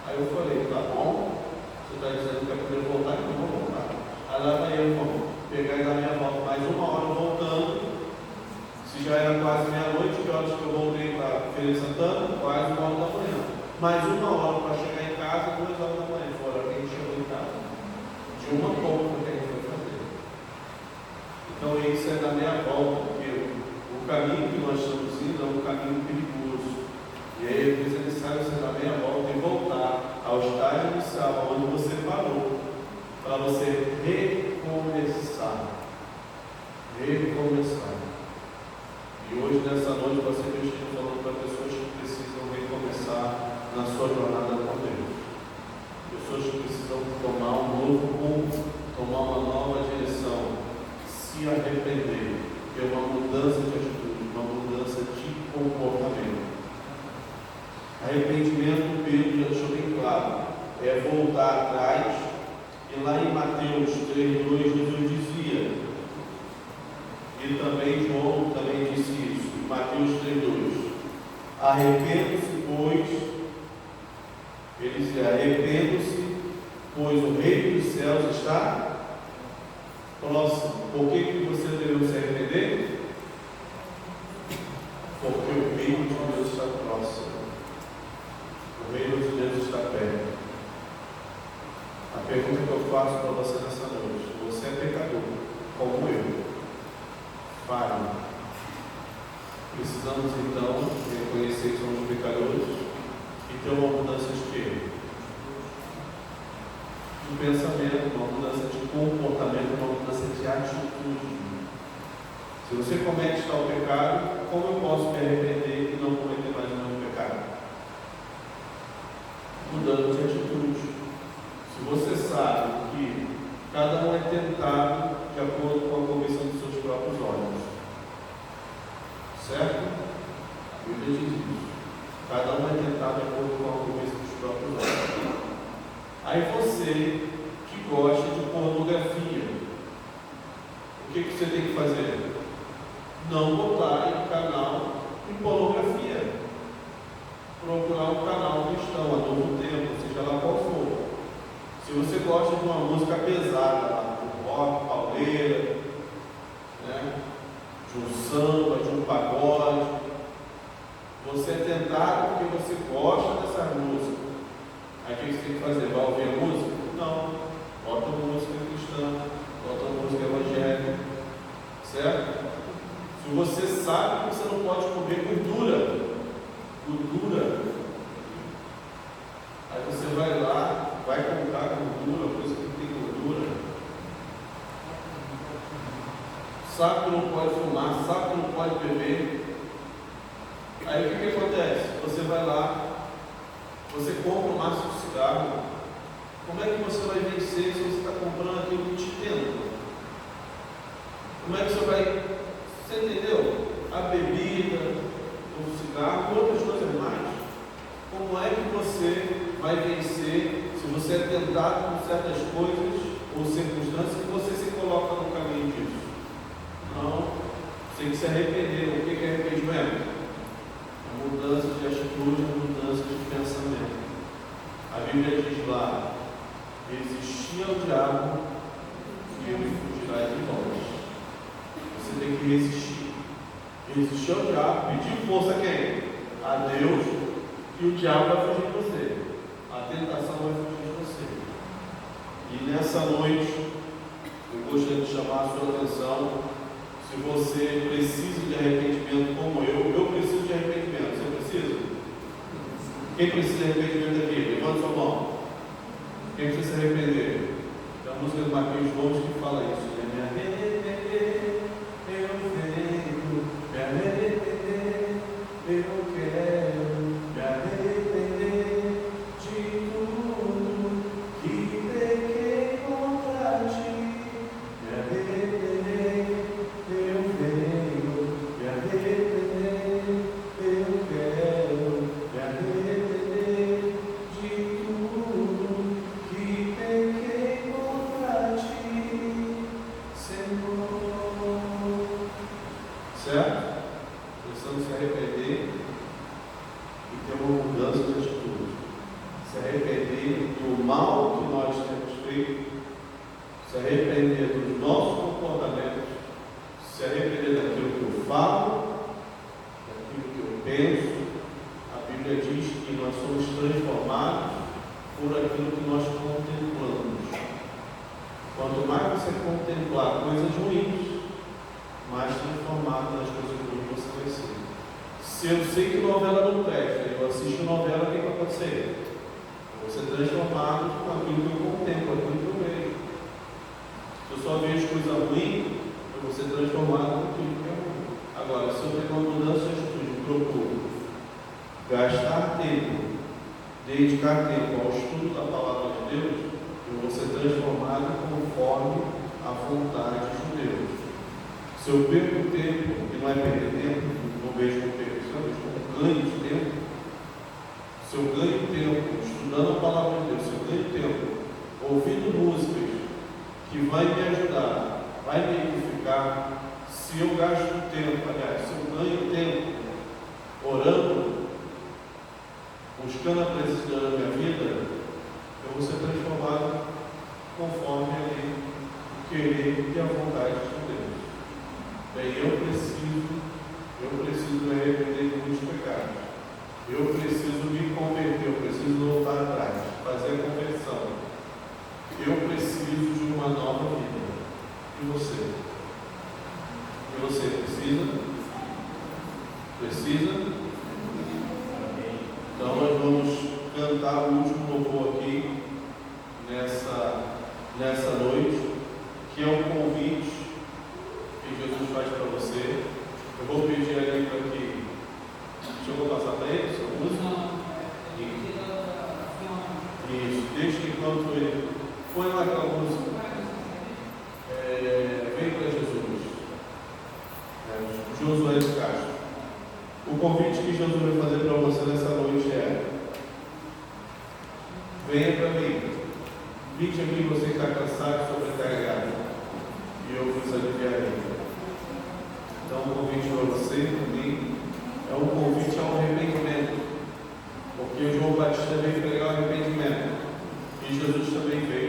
Aí eu falei, tá bom, você está dizendo que é para voltar, então vou voltar. Aí lá vai eu, vamos pegar e dar minha volta, mais uma hora voltando. Se já era quase meia-noite, que horas que eu voltei para Feira de Santana? Quase 1 hora da manhã. Mais uma hora para chegar em casa, 2 horas da manhã, fora que a gente chegou em casa. De uma compra que a gente foi fazer. Então isso é da meia volta, porque o caminho que nós estamos indo é um caminho perigoso. E aí às vezes é necessário você dar meia volta e voltar ao estágio inicial, onde você parou, para você recomeçar. E hoje, nessa noite, vai ser que eu estou falando para pessoas que precisam recomeçar na sua jornada com Deus. Pessoas que precisam tomar um novo rumo, tomar uma nova direção, se arrepender, ter uma mudança de atitude, uma mudança de comportamento. Arrependimento, Pedro já deixou bem claro, é voltar atrás. E lá em Mateus 3:2, Jesus dizia, e também João também disse isso, em Mateus 3:2, arrependam-se, pois, ele dizia, arrependam-se, pois o reino dos céus está próximo. Por que você deve se arrepender? Porque o reino de Deus está próximo. O reino de Deus está perto. A pergunta que eu faço para você nessa noite: você é pecador, como eu, falho. Precisamos então reconhecer que somos pecadores e ter uma mudança de quê? De pensamento, uma mudança de comportamento, uma mudança de atitude. Se você comete tal pecado, como eu posso me arrepender e não cometer mais o mesmo pecado? Mudando de atitude. Se você sabe que cada um é tentado de acordo com a convicção dos seus próprios olhos, certo? A Bíblia diz isso. Cada um é tentado de acordo com a convicção dos próprios olhos. Aí você que gosta de pornografia, o que você tem que fazer? Não botar em canal de pornografia. Procurar um canal cristão, a Novo Tempo, seja lá qual for. Se você gosta de uma música pesada, um rock, pauleira, né? De um samba, de um pagode, você é tentado porque você gosta dessa música. Aí o que você tem que fazer? Vai ouvir a música? Não. Bota música cristã, bota música evangélica. Certo? Se você sabe que você não pode comer gordura, aí você vai lá, vai comprar gordura, coisa que tem gordura. Sabe que não pode fumar, sabe que não pode beber. Aí o que acontece? Você vai lá, você compra um maço de cigarro. Como é que você vai vencer se você está comprando aquilo que te tenta? Como é que você vai? Você entendeu? A bebida, o cigarro, outras coisas mais. Como é que você vai vencer se você é tentado por certas coisas ou circunstâncias que você se coloca no caminho disso? Não. Você tem que se arrepender. O que é arrependimento? A mudança de atitude, a mudança de pensamento. A Bíblia diz lá: resistir ao diabo e ele fugirá de nós. Você tem que resistir. Resistir ao diabo, pedir força a quem? A Deus, e o diabo vai fugir de você. A tentação vai fugir de você. E nessa noite, eu gostaria de chamar a sua atenção. Se você precisa de arrependimento como eu preciso de arrependimento. Você precisa? Quem precisa de arrependimento aqui? Levanta sua mão. Quem precisa se arrepender? Tem a música do Marquinhos Gomes que fala isso. Me arrepender, eu venho. Me arrepender, eu quero. Me arrepender de tudo que pequei contra ti. Me arrepender, eu venho. Me arrepender, eu quero. Me arrepender de tudo que pequei contra ti, Senhor. Certo? Precisamos se arrepender e ter uma mudança de atitude. Se arrepender do mal que nós temos feito, se arrepender dos nossos comportamentos, se arrepender daquilo que eu falo, daquilo que eu penso. A Bíblia diz que nós somos transformados por aquilo que nós contemplamos. Quanto mais você contemplar coisas ruins, mais transformado nas coisas ruins você vai ser. Se eu sei que novela não presta, eu assisto novela, o que vai acontecer? Eu vou ser transformado com aquilo que eu contemplo, aquilo que eu vejo. Se eu só vejo coisa ruim, eu vou ser transformado com aquilo que é ruim. Agora, se eu tenho uma mudança de atitude, procuro gastar tempo, dedicar tempo ao estudo da palavra de Deus, eu vou ser transformado conforme a vontade de Deus. Se eu perco tempo, que não é perder tempo, não vejo como perdição, vejo como ganho de tempo. Se eu ganho tempo estudando a palavra de Deus, se eu ganho tempo ouvindo músicas que vai me ajudar, vai me edificar, se eu gasto tempo, aliás, se eu ganho tempo orando, buscando a presença da minha vida, eu vou ser transformado conforme ali o querer e a vontade de Deus. Bem, eu preciso me arrepender de muitos pecados. Eu preciso me converter, eu preciso voltar atrás, fazer a conversão. Eu preciso de uma nova vida. E você? E você precisa? Precisa? Então nós vamos cantar o último louvor aqui nessa noite, que é um convite que Jesus faz para você. Eu vou pedir ali para que. Deixa eu passar para ele, sua música. Isso, deixa enquanto ele. Põe lá aquela música. Vem para Jesus. Josué de Castro. O convite que Jesus vai fazer para você nessa noite é: venha para mim. Vinde a mim, você que está cansado e sobrecarregado, e eu vos aliviarei. Então, o convite para você e para mim é um convite ao arrependimento, porque o João Batista veio pregar o arrependimento, e Jesus também veio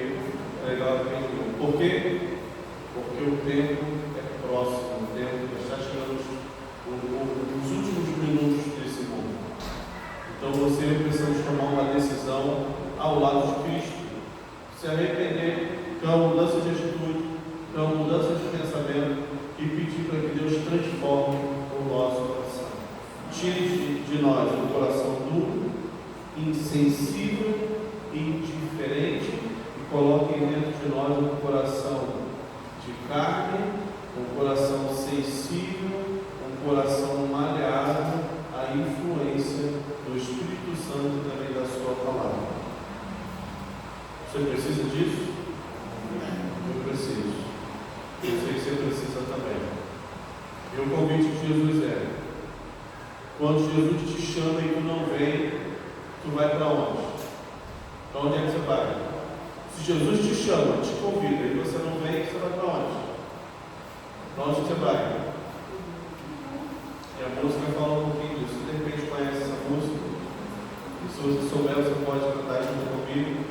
tempo é próximo, o tempo está chegando os últimos minutos desse mundo. Então você e eu precisamos tomar uma decisão ao lado de Cristo, se arrepender, ter uma mudança de atitude, ter uma mudança de pensamento e pedir para que Deus transforme o nosso coração. Tire de nós um coração duro, insensível, indiferente e coloque dentro de nós um coração de carne, um coração sensível, um coração maleável à influência do Espírito Santo e também da sua palavra. Você precisa disso? Eu preciso. Eu sei que você precisa também. E o convite de Jesus é: quando Jesus te chama e tu não vem, tu vai para onde? Para onde é que você vai? Se Jesus te chama, te convida e você não vem, você vai para onde? Para onde você vai? E a música fala um pouquinho disso. De repente conhece essa música, e se você souber, você pode cantar junto comigo.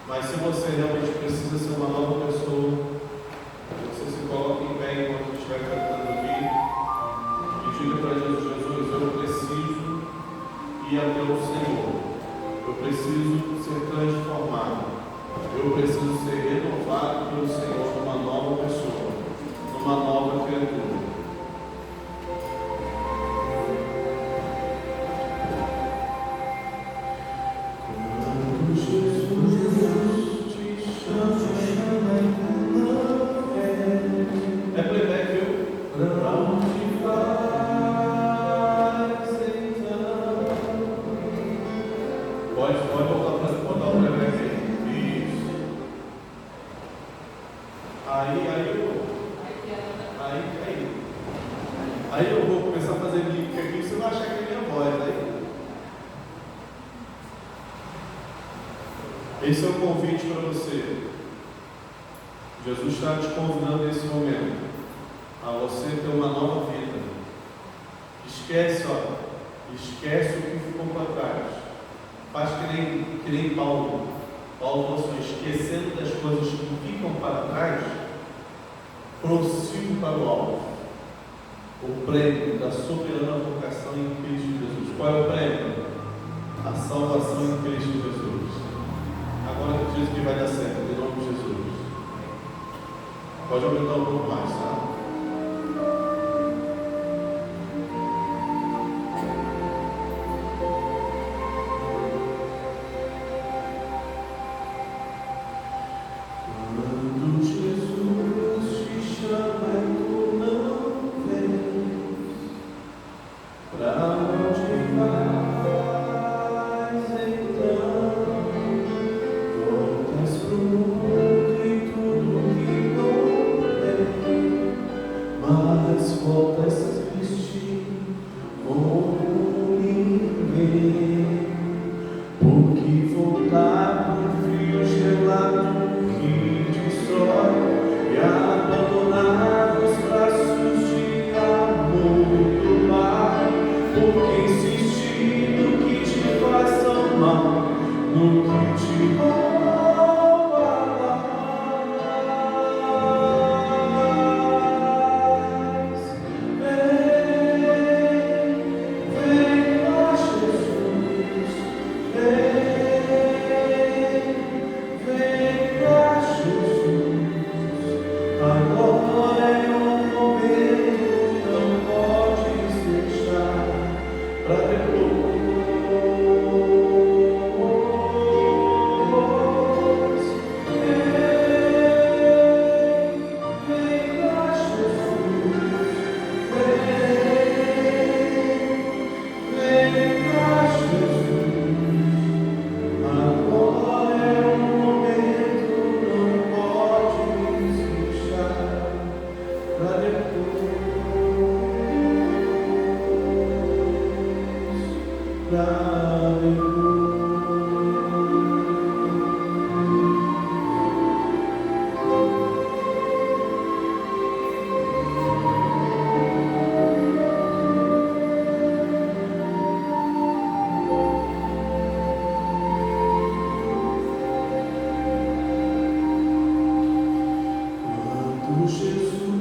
Mas se você realmente precisa ser uma nova pessoa, você se coloca em pé enquanto estiver cantando aqui e diga para Jesus: Jesus, eu preciso ir até o Senhor, eu preciso ser transformado, eu preciso ser renovado pelo Senhor numa nova pessoa, numa nova criatura. Aí eu vou começar a fazer mímica aqui, você vai achar que é minha voz, aí. Esse é o convite para você. Jesus está te convidando nesse momento a você ter uma nova vida. Esquece o que ficou para trás. Faz que nem Paulo. Paulo falou assim: esquecendo das coisas que ficam para trás, prossigo para o alto. O prêmio da soberana vocação em Cristo Jesus. Qual é o prêmio? A salvação em Cristo Jesus. Agora eu diz que vai dar certo, em nome de Jesus. Pode aumentar um pouco mais, tá? Jesus.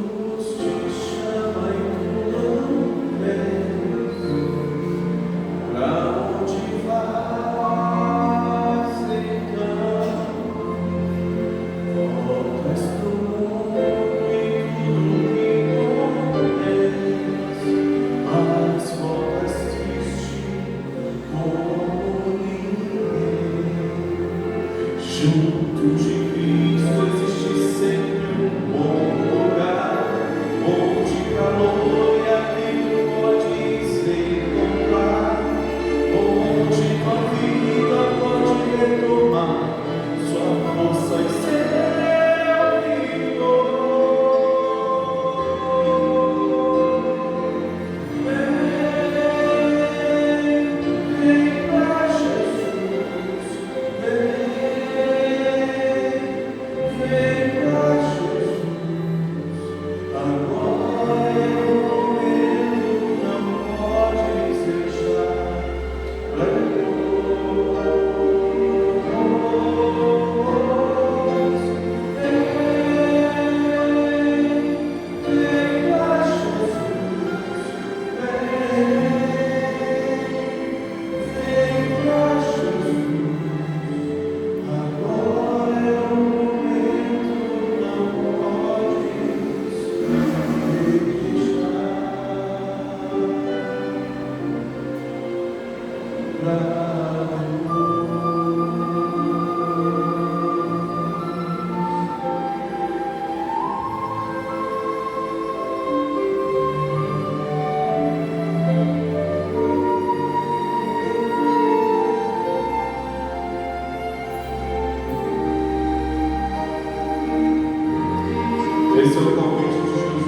Esse é o convite de Jesus.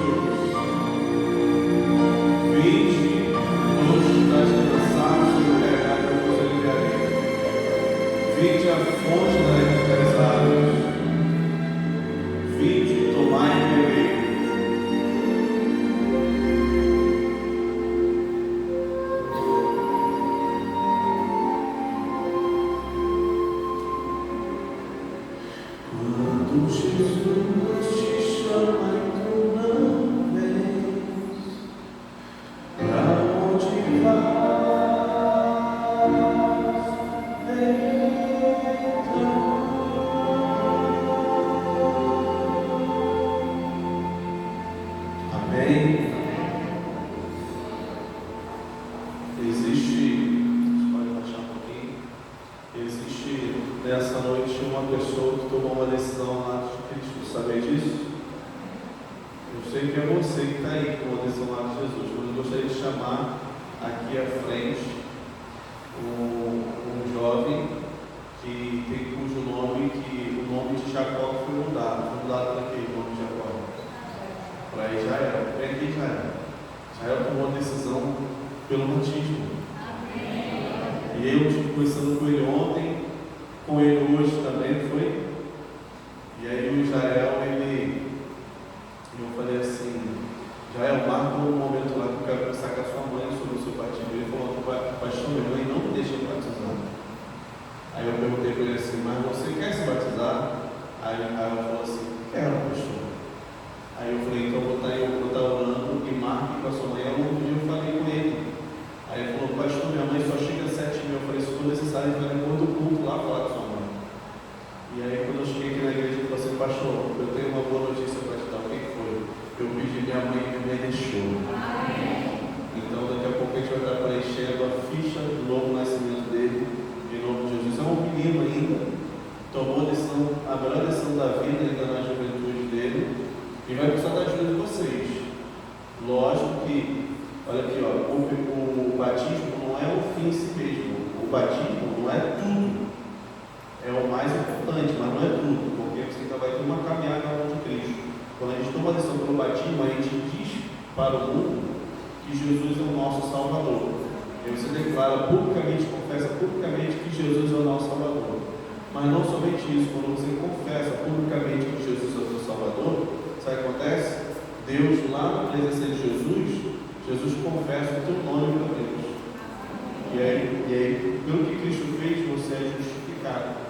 Vinde, todos que estáis cansados e sobrecarregados, eu vos aliviarei. Vinde à fonte das águas. Vinde, tomai e bebei. Quando Jesus te chama e tu não vens, pra onde vais? Amém? Pode baixar um pouquinho. Existe nessa noite uma pessoa que tomou uma decisão lá de Cristo, sabia disso? Eu sei que é você que está aí com uma decisão lá de Jesus, mas eu gostaria de chamar aqui à frente um jovem que tem cujo nome, que o nome de Jacó foi mudado. Foi mudado para quê? O nome de Jacó? Para Israel. Vem aqui, Israel. Israel tomou uma decisão pelo batismo. E eu estive conversando com ele ontem, com ele hoje também, foi? E aí o Israel, eu falei assim, Israel, marca um momento lá que eu quero conversar com a sua mãe sobre o seu batismo. Ele falou, pastor, minha mãe não me deixa batizar. Aí eu perguntei para ele assim, mas você quer se batizar? Aí ela falou assim, quero, pastor. Aí eu falei, então vou estar orando e marque com a sua mãe. Aí um dia eu falei com ele. Aí ele falou, pastor, minha mãe só chega às 7h. Eu falei, se for necessário, ele vai enquanto o culto lá falar com sua mãe. E aí quando eu cheguei aqui na igreja, ele falou assim, pastor, eu tenho uma boa notícia para te dar. O que foi? Eu pedi minha mãe e minha mãe deixou. Então daqui a pouco a gente vai estar preenchendo a ficha do novo nascimento dele, em nome de Jesus. É um menino ainda, tomou a melhor decisão da vida ainda na juventude dele, e vai precisar da ajuda de vocês. Lógico que, olha aqui, ó, o batismo não é o fim em si mesmo. O batismo não é tudo. É o mais importante, mas não é tudo, porque você ainda vai ter uma caminhada ao lado de Cristo. Quando a gente toma a decisão pelo batismo, a gente diz para o mundo que Jesus é o nosso Salvador. E você declara publicamente, confessa publicamente que Jesus é o nosso Salvador. Mas não somente isso, quando você confessa publicamente que Jesus é o seu Salvador, sabe o que acontece? Deus, lá na presença de Jesus confessa o teu nome para Deus. E aí, pelo que Cristo fez, você é justificado.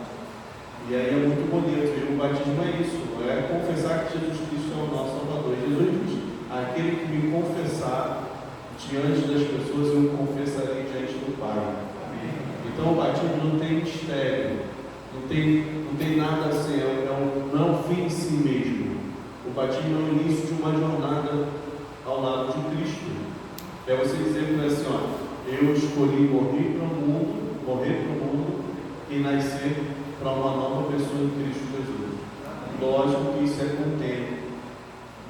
E aí é muito bonito. E o batismo é isso, é confessar que Jesus Cristo é o nosso Salvador. E Jesus diz, aquele que me confessar diante das pessoas, eu o confessarei diante do Pai. Então o batismo não tem mistério, não tem nada assim, não é um fim em si mesmo. O batismo é o início de uma jornada ao lado de Cristo. É você dizer para assim, ó, eu escolhi morrer para o mundo e nascer para uma nova pessoa em Cristo Jesus. Lógico que isso é com o tempo,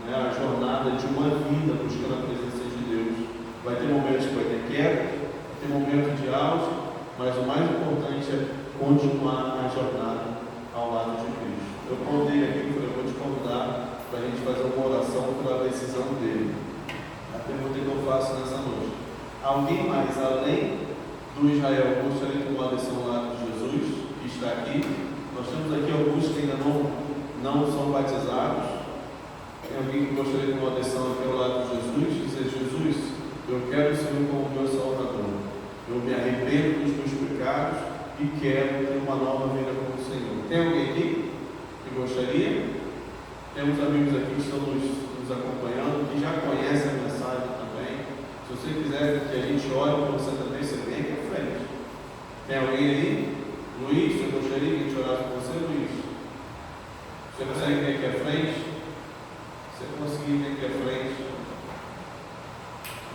né? A jornada de uma vida buscando Alguém mais, além do Israel, gostaria de tomar a decisão ao lado de Jesus, que está aqui? Nós temos aqui alguns que ainda não são batizados. Tem alguém que gostaria de tomar a decisão aqui ao lado de Jesus e dizer: Jesus, eu quero o Senhor como meu Salvador. Eu me arrependo dos meus pecados e quero ter uma nova vida com o Senhor. Tem alguém aqui que gostaria? Temos amigos aqui que estão nos acompanhando, que já conhecem a mensagem também. Se você quiser que a gente ore por você também, você vem aqui à frente. Tem alguém aí? Luiz, você gostaria que a gente orasse por você, Luiz? Você consegue vir aqui à frente? Se você conseguir vir aqui à frente.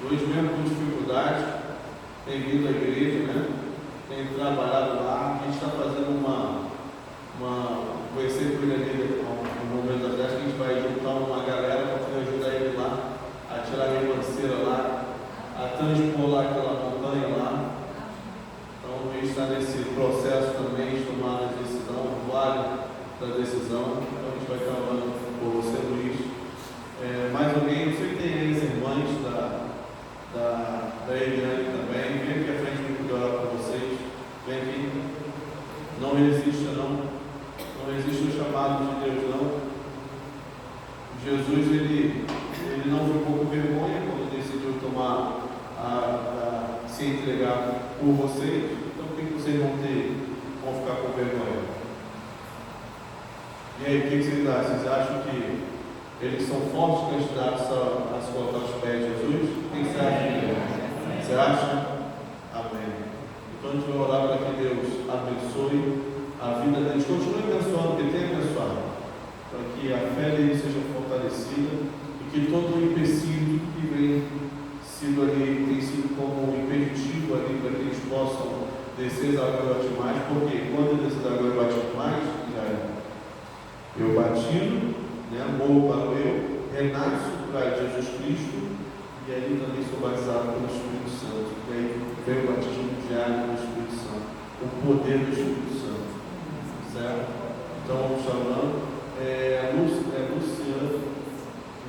Luiz, mesmo com dificuldade, tem vindo à igreja, né? Tem trabalhado lá. A gente está fazendo vai ser por ele no momento da festa, que a gente vai juntar uma galera para poder ajudar ele lá a tirar a ribanceira lá, a transpor lá aquela montanha lá. Então a gente está nesse processo também de tomar a decisão, o vale da decisão. Então a gente vai estar falando por você, Luiz. Mais alguém? Eu sei que tem aí as irmãs da Eliane também. Vem aqui à frente para poder orar para vocês. Vem aqui. Não resista, não. Não existe o chamado de Deus, não. Jesus, ele não ficou com vergonha quando decidiu se entregar por vocês. Então, por que vocês vão ficar com vergonha? E aí, o que vocês acham? Vocês acham que eles são fortes candidatos a se colocar aos pés de Jesus? O que você acha? Você acha? Amém. Então, a gente vai orar para que Deus abençoe a vida deles. Continue abençoando, porque tem abençoado, para que a fé deles seja fortalecida e que todo o empecilho que tem sido como um impeditivo ali para que eles possam descer as águas batimais, porque quando eu descer as águas batimais, eu batizo, né, morro para o eu, renasço para Jesus Cristo e aí também sou batizado pelo Espírito Santo. E aí vem o batismo diário pelo Espírito Santo, o poder do Espírito Santo. Certo? Então vamos chamando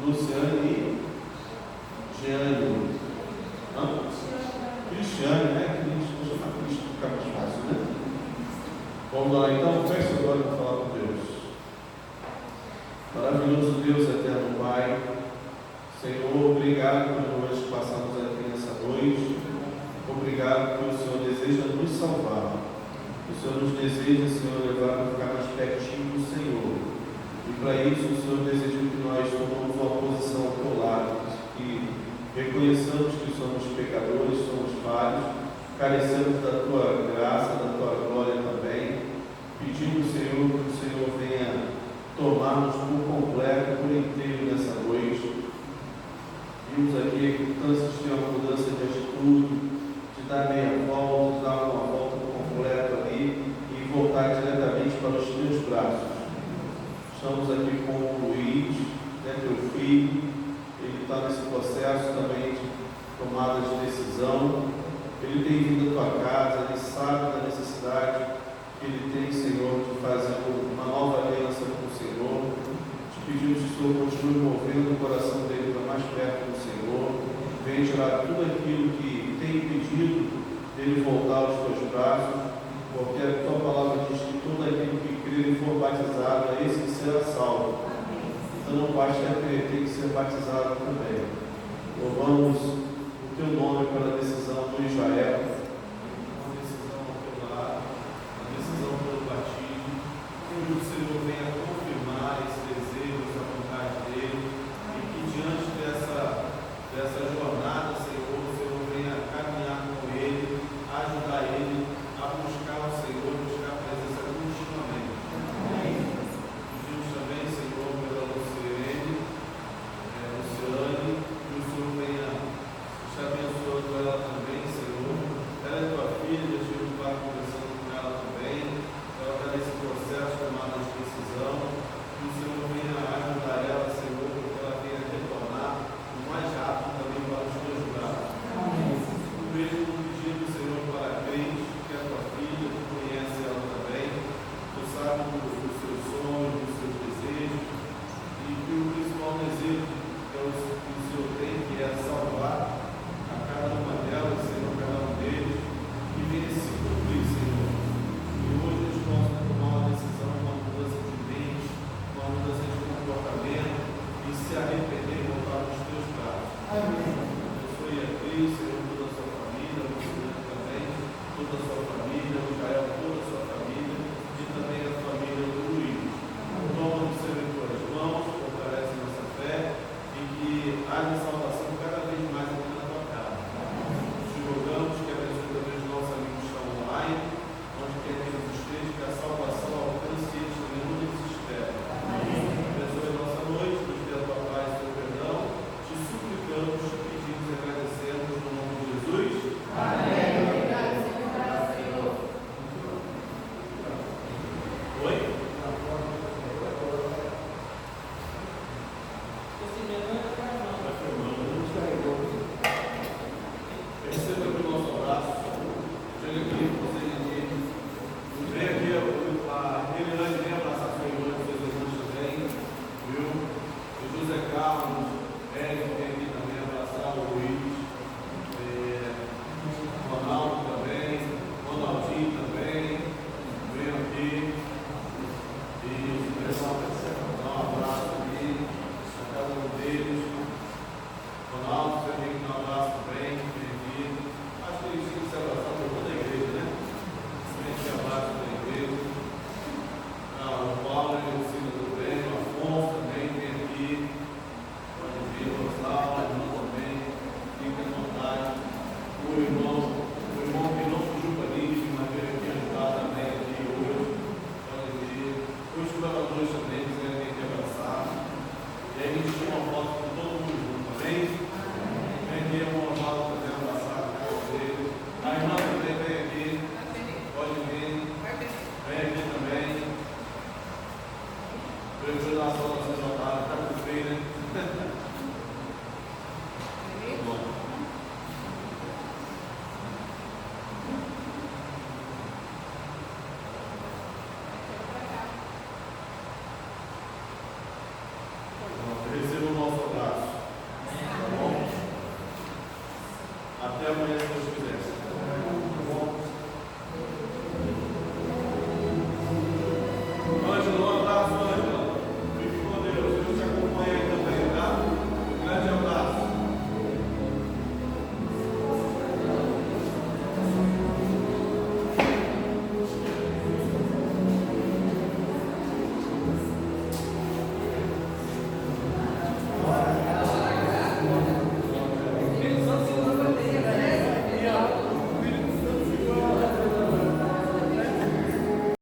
Luciane e Giane. Cristiane, né? Vou chamar Cristiane, fica mais fácil, né? Vamos lá então, fecha agora para falar com Deus. Maravilhoso Deus, eterno Pai, Senhor, obrigado pela noite que passamos aqui nessa noite. Obrigado porque o Senhor deseja nos salvar. O Senhor nos deseja, Senhor, levar para ficar mais pertinho do Senhor. E para isso o Senhor deseja que nós tomemos uma posição ao teu lado, que reconheçamos que somos pecadores, somos falhos, carecemos da tua graça, da tua glória também, pedindo, Senhor, que o Senhor venha tomar-nos por completo, por inteiro nessa noite. Vimos aqui que antes de uma mudança de atitude, de dar meia volta, de dar uma volta completa ali e voltar diretamente para os teus braços. Estamos aqui com o Luiz, né, teu filho. Ele está nesse processo também de tomada de decisão. Ele tem vindo à tua casa, ele sabe da necessidade que ele tem, Senhor, de fazer uma nova aliança com o Senhor. Te pedimos que o Senhor continue movendo o coração dele para mais perto do Senhor. Venha tirar tudo aquilo que tem impedido dele voltar aos teus braços, porque a tua palavra diz que todo aquele que crer e for batizado, é esse que será salvo. Então não basta crer, tem que ser batizado também. Louvamos o teu nome pela decisão do Israel, uma decisão ao teu lado, uma decisão pelo batismo, que o Senhor venha confirmar esse desejo, essa vontade dele, e que diante dessa jornada, Senhor, o Senhor venha caminhar com ele, ajudar ele a buscar o Senhor, buscar a presença continuamente. Pedimos também, Senhor, pela Luciane, que o Senhor venha a lição